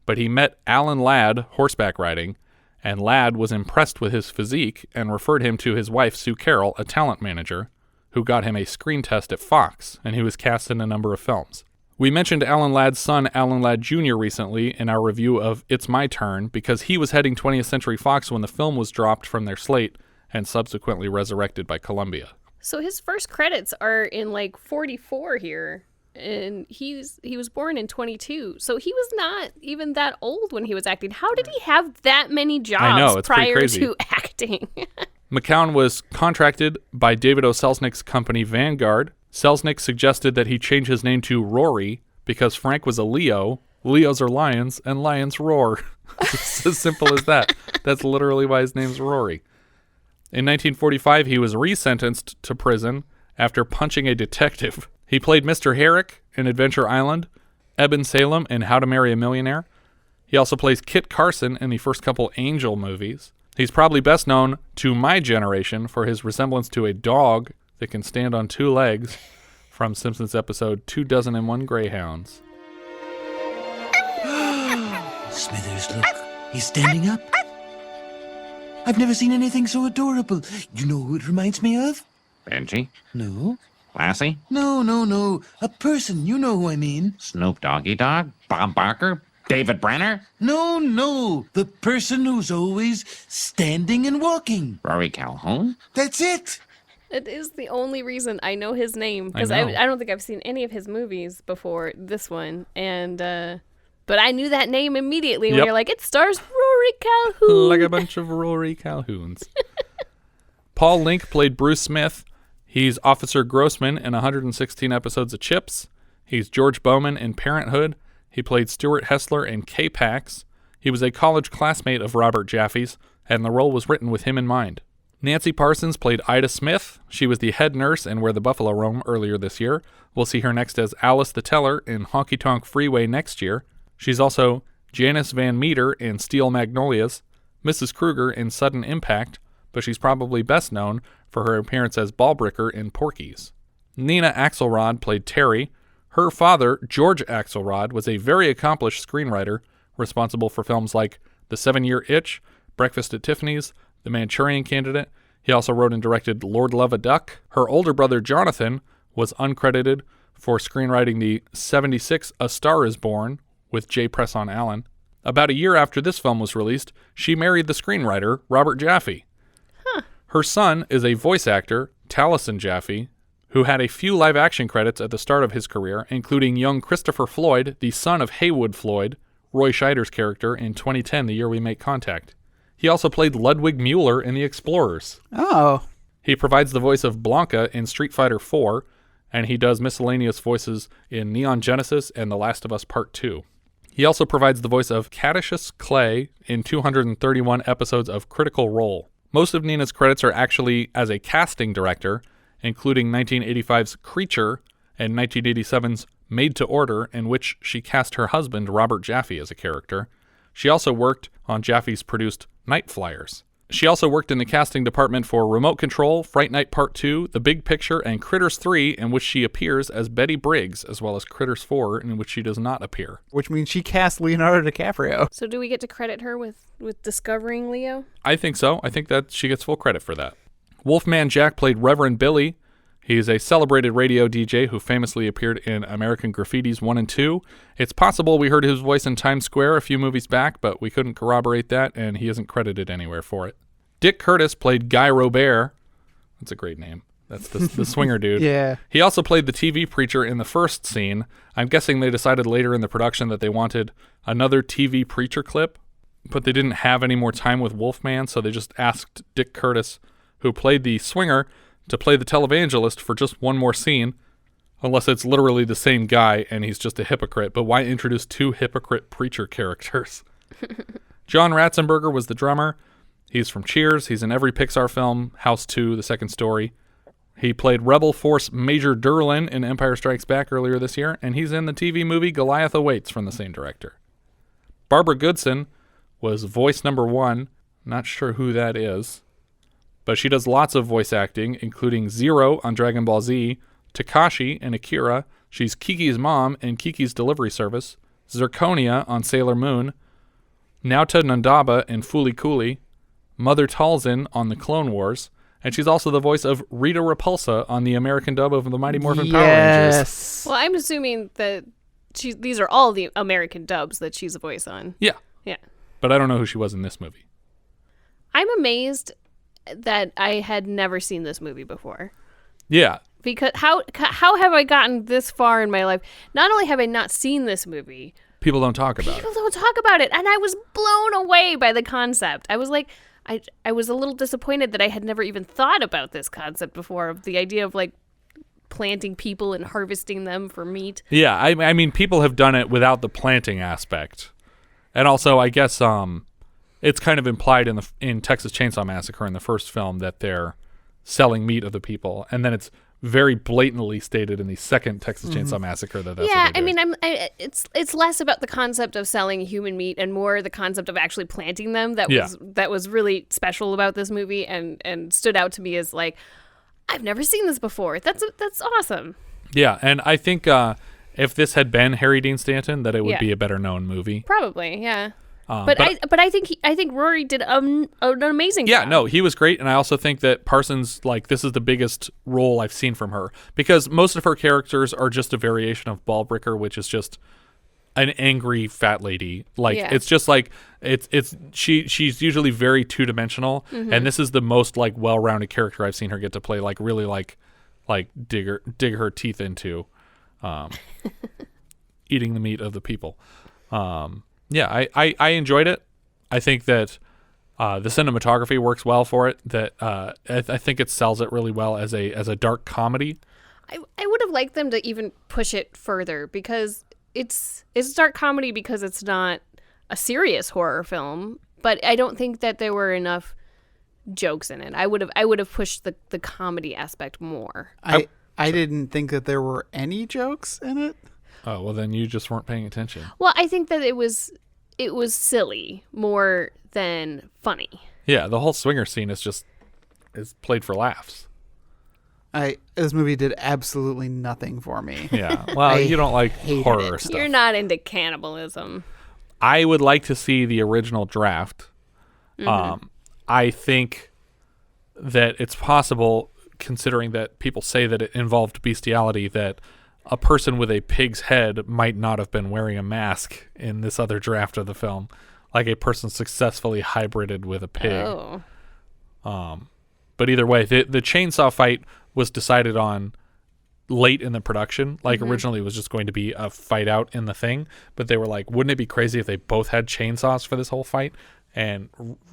but he met Alan Ladd horseback riding, and Ladd was impressed with his physique and referred him to his wife, Sue Carroll, a talent manager, who got him a screen test at Fox, and he was cast in a number of films. We mentioned Alan Ladd's son, Alan Ladd Jr., recently in our review of It's My Turn, because he was heading 20th Century Fox when the film was dropped from their slate and subsequently resurrected by Columbia. So his first credits are in like 44 here. And he was born in 22, so he was not even that old when he was acting. How did he have that many jobs prior to acting? McCown was contracted by David O. Selznick's company Vanguard. Selznick suggested that he change his name to Rory because Frank was a Leo. Leos are lions, and lions roar. It's as simple as that. That's literally why his name's Rory. In 1945, he was resentenced to prison after punching a detective. He played Mr. Herrick in Adventure Island, Eben Salem in How to Marry a Millionaire. He also plays Kit Carson in the first couple Angel movies. He's probably best known to my generation for his resemblance to a dog that can stand on two legs from Simpsons episode 201 Greyhounds. Smithers, look. He's standing up. I've never seen anything so adorable. You know who it reminds me of? Benji? No. Lassie? No. A person. You know who I mean. Snoop Doggy Dog? Bob Barker? David Brenner? No. The person who's always standing and walking. Rory Calhoun? That's it. It is the only reason I know his name, because I I know. don't think I've seen any of his movies before this one, and but I knew that name immediately when Yep. you're like, it stars Rory Calhoun. Like a bunch of Rory Calhouns. Paul Linke played Bruce Smith. He's Officer Grossman in 116 episodes of Chips. He's George Bowman in Parenthood. He played Stuart Hessler in K-Pax. He was a college classmate of Robert Jaffe's, and the role was written with him in mind. Nancy Parsons played Ida Smith. She was the head nurse in Where the Buffalo Roam earlier this year. We'll see her next as Alice the Teller in Honky Tonk Freeway next year. She's also Janice Van Meter in Steel Magnolias, Mrs. Kruger in Sudden Impact, but she's probably best known for her appearance as Ballbricker in Porky's. Nina Axelrod played Terry. Her father, George Axelrod, was a very accomplished screenwriter responsible for films like The 7-Year Itch, Breakfast at Tiffany's, The Manchurian Candidate. He also wrote and directed Lord Love a Duck. Her older brother, Jonathan, was uncredited for screenwriting the 76 A Star is Born with J. Presson Allen. About a year after this film was released, she married the screenwriter, Robert Jaffe. Her son is a voice actor, Taliesin Jaffe, who had a few live-action credits at the start of his career, including young Christopher Floyd, the son of Haywood Floyd, Roy Scheider's character, in 2010, the year we make contact. He also played Ludwig Mueller in The Explorers. Oh. He provides the voice of Blanca in Street Fighter IV, and he does miscellaneous voices in Neon Genesis and The Last of Us Part 2. He also provides the voice of Cassius Clay in 231 episodes of Critical Role. Most of Nina's credits are actually as a casting director, including 1985's Creature and 1987's Made to Order, in which she cast her husband, Robert Jaffe, as a character. She also worked on Jaffe's produced Night Flyers. She also worked in the casting department for Remote Control, Fright Night Part 2, The Big Picture, and Critters 3, in which she appears as Betty Briggs, as well as Critters 4, in which she does not appear. Which means she cast Leonardo DiCaprio. So do we get to credit her with discovering Leo? I think so. I think that she gets full credit for that. Wolfman Jack played Reverend Billy. He's a celebrated radio DJ who famously appeared in American Graffiti's 1 and 2. It's possible we heard his voice in Times Square a few movies back, but we couldn't corroborate that, and he isn't credited anywhere for it. Dick Curtis played Guy Robaire. That's a great name. That's the swinger dude. Yeah. He also played the TV preacher in the first scene. I'm guessing they decided later in the production that they wanted another TV preacher clip, but they didn't have any more time with Wolfman, so they just asked Dick Curtis, who played the swinger, to play the televangelist for just one more scene, unless it's literally the same guy and he's just a hypocrite. But why introduce two hypocrite preacher characters? John Ratzenberger was the drummer. He's from Cheers. He's in every Pixar film, House 2, The Second Story. He played Rebel Force Major Durlin in Empire Strikes Back earlier this year, and he's in the TV movie Goliath Awaits from the same director. Barbara Goodson was voice number 1. Not sure who that is, but she does lots of voice acting, including Zero on Dragon Ball Z, Takashi in Akira. She's Kiki's mom in Kiki's Delivery Service, Zirconia on Sailor Moon, Naota Nandaba in Fooly Cooly, Mother Talzin on The Clone Wars, and she's also the voice of Rita Repulsa on the American dub of the Mighty Morphin Power Rangers. Well, I'm assuming that these are all the American dubs that she's a voice on. Yeah. Yeah. But I don't know who she was in this movie. I'm amazed that I had never seen this movie before. Yeah. Because how have I gotten this far in my life? Not only have I not seen this movie, People don't talk about it. people don't talk about it, and I was blown away by the concept. I was like, I was a little disappointed that I had never even thought about this concept before, of the idea of like planting people and harvesting them for meat. Yeah, I mean, people have done it without the planting aspect. And also, I guess it's kind of implied in Texas Chainsaw Massacre in the first film that they're selling meat of the people, and then it's very blatantly stated in the second Texas Chainsaw Massacre that's yeah, what they're doing. it's less about the concept of selling human meat and more the concept of actually planting them that was really special about this movie and stood out to me as like, I've never seen this before. That's awesome. Yeah, and I think if this had been Harry Dean Stanton, that it would be a better known movie. Probably, yeah. But I think Rory did an amazing job. Yeah, no, he was great, and I also think that Parsons, like, this is the biggest role I've seen from her, because most of her characters are just a variation of Ballbricker, which is just an angry fat lady. Like, it's just like she's usually very two-dimensional, and this is the most like well-rounded character I've seen her get to play, like really like dig her teeth into, eating the meat of the people. Yeah, I enjoyed it. I think that the cinematography works well for it. That I think it sells it really well as a dark comedy. I would have liked them to even push it further, because it's dark comedy because it's not a serious horror film. But I don't think that there were enough jokes in it. I would have pushed the comedy aspect more. I didn't think that there were any jokes in it. Oh, well, then you just weren't paying attention. Well, I think that it was silly more than funny. Yeah, the whole swinger scene is played for laughs. This movie did absolutely nothing for me. Yeah, well, you don't like horror stuff. You're not into cannibalism. I would like to see the original draft. I think that it's possible, considering that people say that it involved bestiality, that a person with a pig's head might not have been wearing a mask in this other draft of the film. Like a person successfully hybrided with a pig. Oh. But either way, the chainsaw fight was decided on late in the production. Like originally it was just going to be a fight out in the thing, but they were like, wouldn't it be crazy if they both had chainsaws for this whole fight? And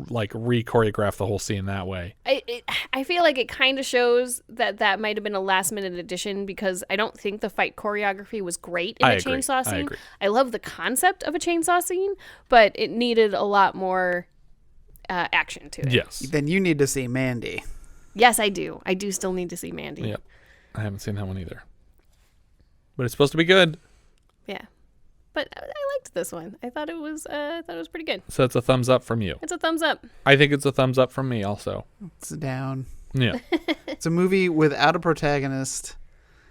like re-choreograph the whole scene that way. I feel like it kind of shows that might have been a last-minute addition, because I don't think the fight choreography was great in the chainsaw scene. I love the concept of a chainsaw scene, but it needed a lot more action to it. Yes. Then you need to see Mandy. Yes, I do. I do still need to see Mandy. Yep. I haven't seen that one either. But it's supposed to be good. Yeah. But I liked this one. I thought it was pretty good. So it's a thumbs up from you. It's a thumbs up. I think it's a thumbs up from me also. It's down. Yeah. It's a movie without a protagonist.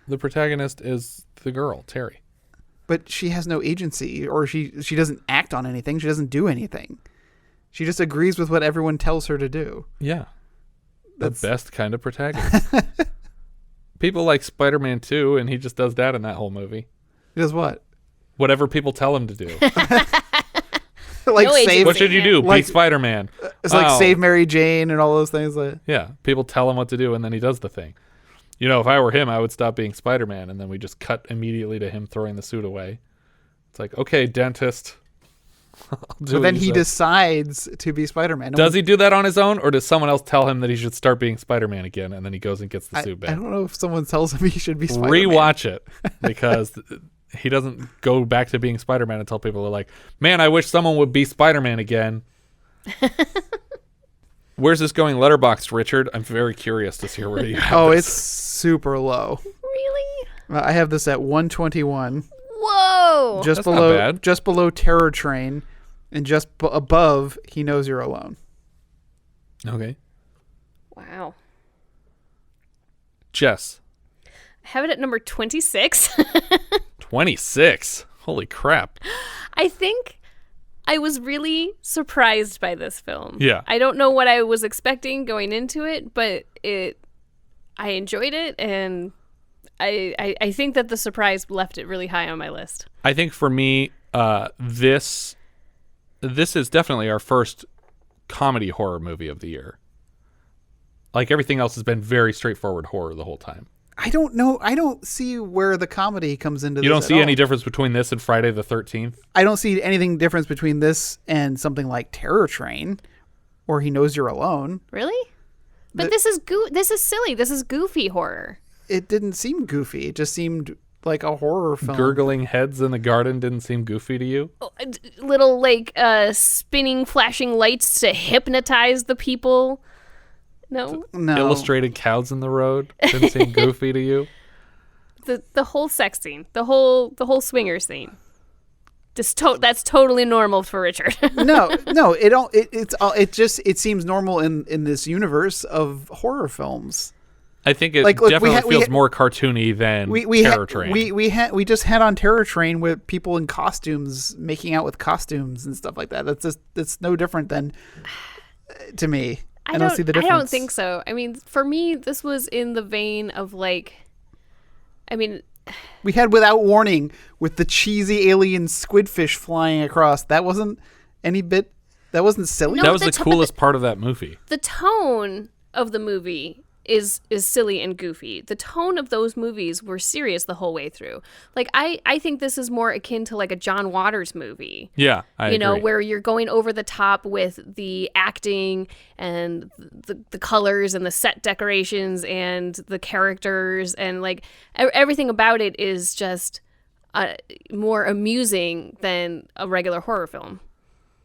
The protagonist is the girl, Terry. But she has no agency, or she doesn't act on anything. She doesn't do anything. She just agrees with what everyone tells her to do. Yeah. The best kind of protagonist. People like Spider-Man 2, and he just does that in that whole movie. He does what? Whatever people tell him to do. Like save. What should you do? Like, be Spider-Man. It's like save Mary Jane and all those things. Yeah, people tell him what to do, and then he does the thing. You know, if I were him, I would stop being Spider-Man, and then we just cut immediately to him throwing the suit away. It's like, okay, dentist. But then he decides to be Spider-Man. Does he do that on his own, or does someone else tell him that he should start being Spider-Man again, and then he goes and gets the suit back? I don't know if someone tells him he should be Spider-Man. Rewatch it, because he doesn't go back to being Spider-Man until people are like, man, I wish someone would be Spider-Man again. Where's this going Letterboxd, Richard? I'm very curious to see where you have this. It's super low. Really? I have this at 121. Whoa! Just That's below, not bad. just below Terror Train, and just above He Knows You're Alone. Okay. Wow. Jess. I have it at number 26. 26. Holy crap. I think I was really surprised by this film. Yeah. I don't know what I was expecting going into it, but I enjoyed it, and I think that the surprise left it really high on my list. I think for me, this is definitely our first comedy horror movie of the year. Like everything else has been very straightforward horror the whole time. I don't know. I don't see where the comedy comes into this. You don't see at any all. difference between this and Friday the 13th? I don't see anything difference between this and something like Terror Train or He Knows You're Alone. Really? But this is silly. This is goofy horror. It didn't seem goofy. It just seemed like a horror film. Gurgling heads in the garden didn't seem goofy to you? Little spinning flashing lights to hypnotize the people. No? No. Illustrated cows in the road didn't seem goofy to you? The whole sex scene, the whole swinger scene. That's totally normal for Richard. No, it don't. It seems normal in this universe of horror films. I think it definitely feels more cartoony than Terror Train. We just had on Terror Train with people in costumes making out with costumes and stuff like that. That's no different than to me. I don't see the difference. I don't think so. I mean, for me, this was in the vein of like, I mean, we had Without Warning with the cheesy alien squidfish flying across. That wasn't that wasn't silly. No, that was the coolest part of that movie. The tone of the movie is silly and goofy. The tone of those movies were serious the whole way through. Like I think this is more akin to like a John Waters movie. Yeah, I agree. Where you're going over the top with the acting and the colors and the set decorations and the characters and like everything about it is just more amusing than a regular horror film.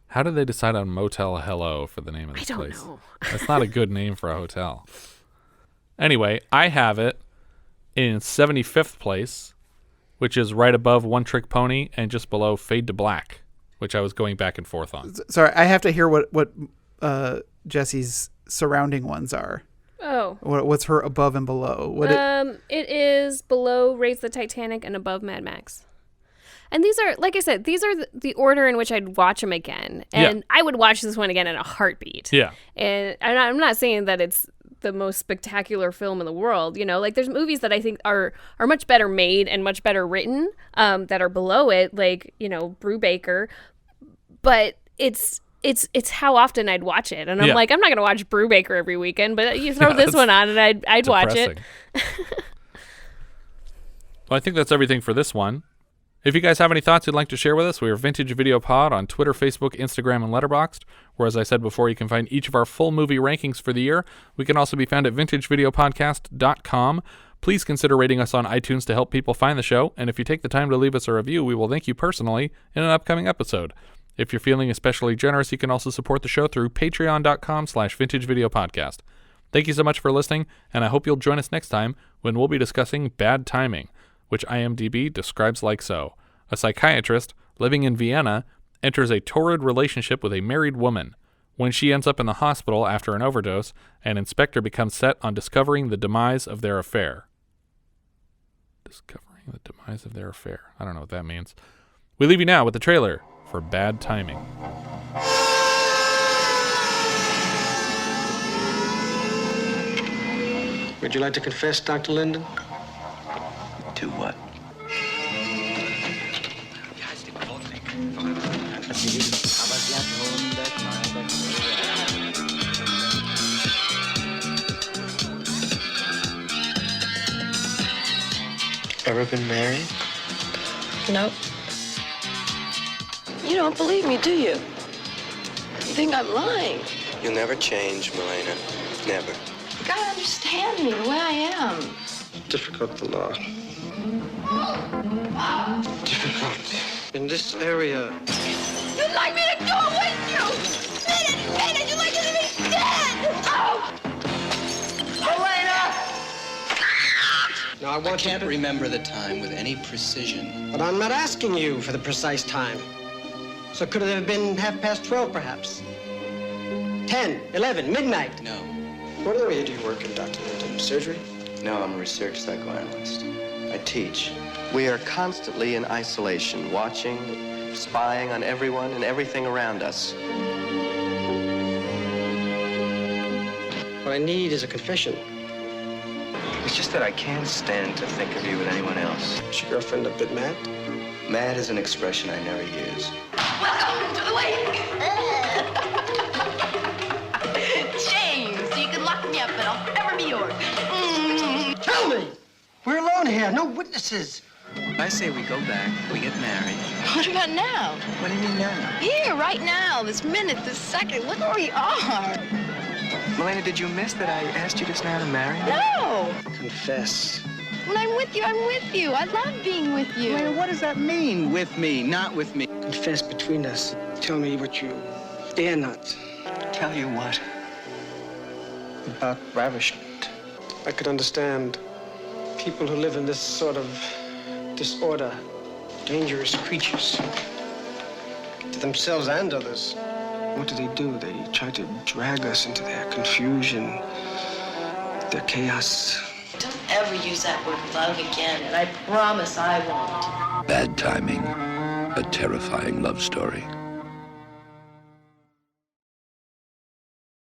How did they decide on Motel Hello for the name of this place? I don't know. That's not a good name for a hotel. Anyway, I have it in 75th place, which is right above One Trick Pony and just below Fade to Black, which I was going back and forth on. Sorry, I have to hear what Jesse's surrounding ones are. Oh. What's her above and below? It is below Raise the Titanic and above Mad Max. And these are, like I said, these are the order in which I'd watch them again. And I would watch this one again in a heartbeat. Yeah. And I'm not saying that it's the most spectacular film in the world. Like there's movies that I think are much better made and much better written that are below it, like, Brubaker. But it's how often I'd watch it. And I'm like, I'm not going to watch Brubaker every weekend, but you throw this one on and I'd watch it. Well, I think that's everything for this one. If you guys have any thoughts you'd like to share with us, we are Vintage Video Pod on Twitter, Facebook, Instagram, and Letterboxd, where, as I said before, you can find each of our full movie rankings for the year. We can also be found at vintagevideopodcast.com. Please consider rating us on iTunes to help people find the show, and if you take the time to leave us a review, we will thank you personally in an upcoming episode. If you're feeling especially generous, you can also support the show through patreon.com/vintagevideopodcast. Thank you so much for listening, and I hope you'll join us next time when we'll be discussing Bad Timing, which IMDb describes like so. A psychiatrist living in Vienna enters a torrid relationship with a married woman. When she ends up in the hospital after an overdose, an inspector becomes set on discovering the demise of their affair. Discovering the demise of their affair. I don't know what that means. We leave you now with the trailer for Bad Timing. Would you like to confess, Dr. Linden? To what? Ever been married? Nope. You don't believe me, do you? You think I'm lying? You'll never change, Milena. Never. You gotta understand me the way I am. Difficult to law. Difficult. In this area. You'd like me to go with you! Minute, you'd like me to be dead! Oh! Elena! Now I can't remember the time with any precision. But I'm not asking you for the precise time. So could it have been 12:30, perhaps? 10, 11, midnight? No. What area do you work in, Dr. Linden? Surgery? No, I'm a research psychoanalyst. I teach. We are constantly in isolation, watching, spying on everyone and everything around us. What I need is a confession. It's just that I can't stand to think of you with anyone else. Is your girlfriend a bit mad? Mad is an expression I never use. Welcome to the wake! James, you can lock me up and I'll forever be yours. Tell me! We're alone here, no witnesses. I say we go back, we get married. What about now? What do you mean now? Here, right now, this minute, this second. Look where we are. Milena, did you miss that I asked you just now to marry me? No! Confess. When I'm with you, I'm with you. I love being with you. Milena, what does that mean, with me, not with me? Confess between us. Tell me what you dare not. Tell you what? about ravishment. I could understand people who live in this sort of disorder, dangerous creatures to themselves and others. What do? They try to drag us into their confusion, their chaos. Don't ever use that word love again, and I promise I won't. Bad timing, a terrifying love story.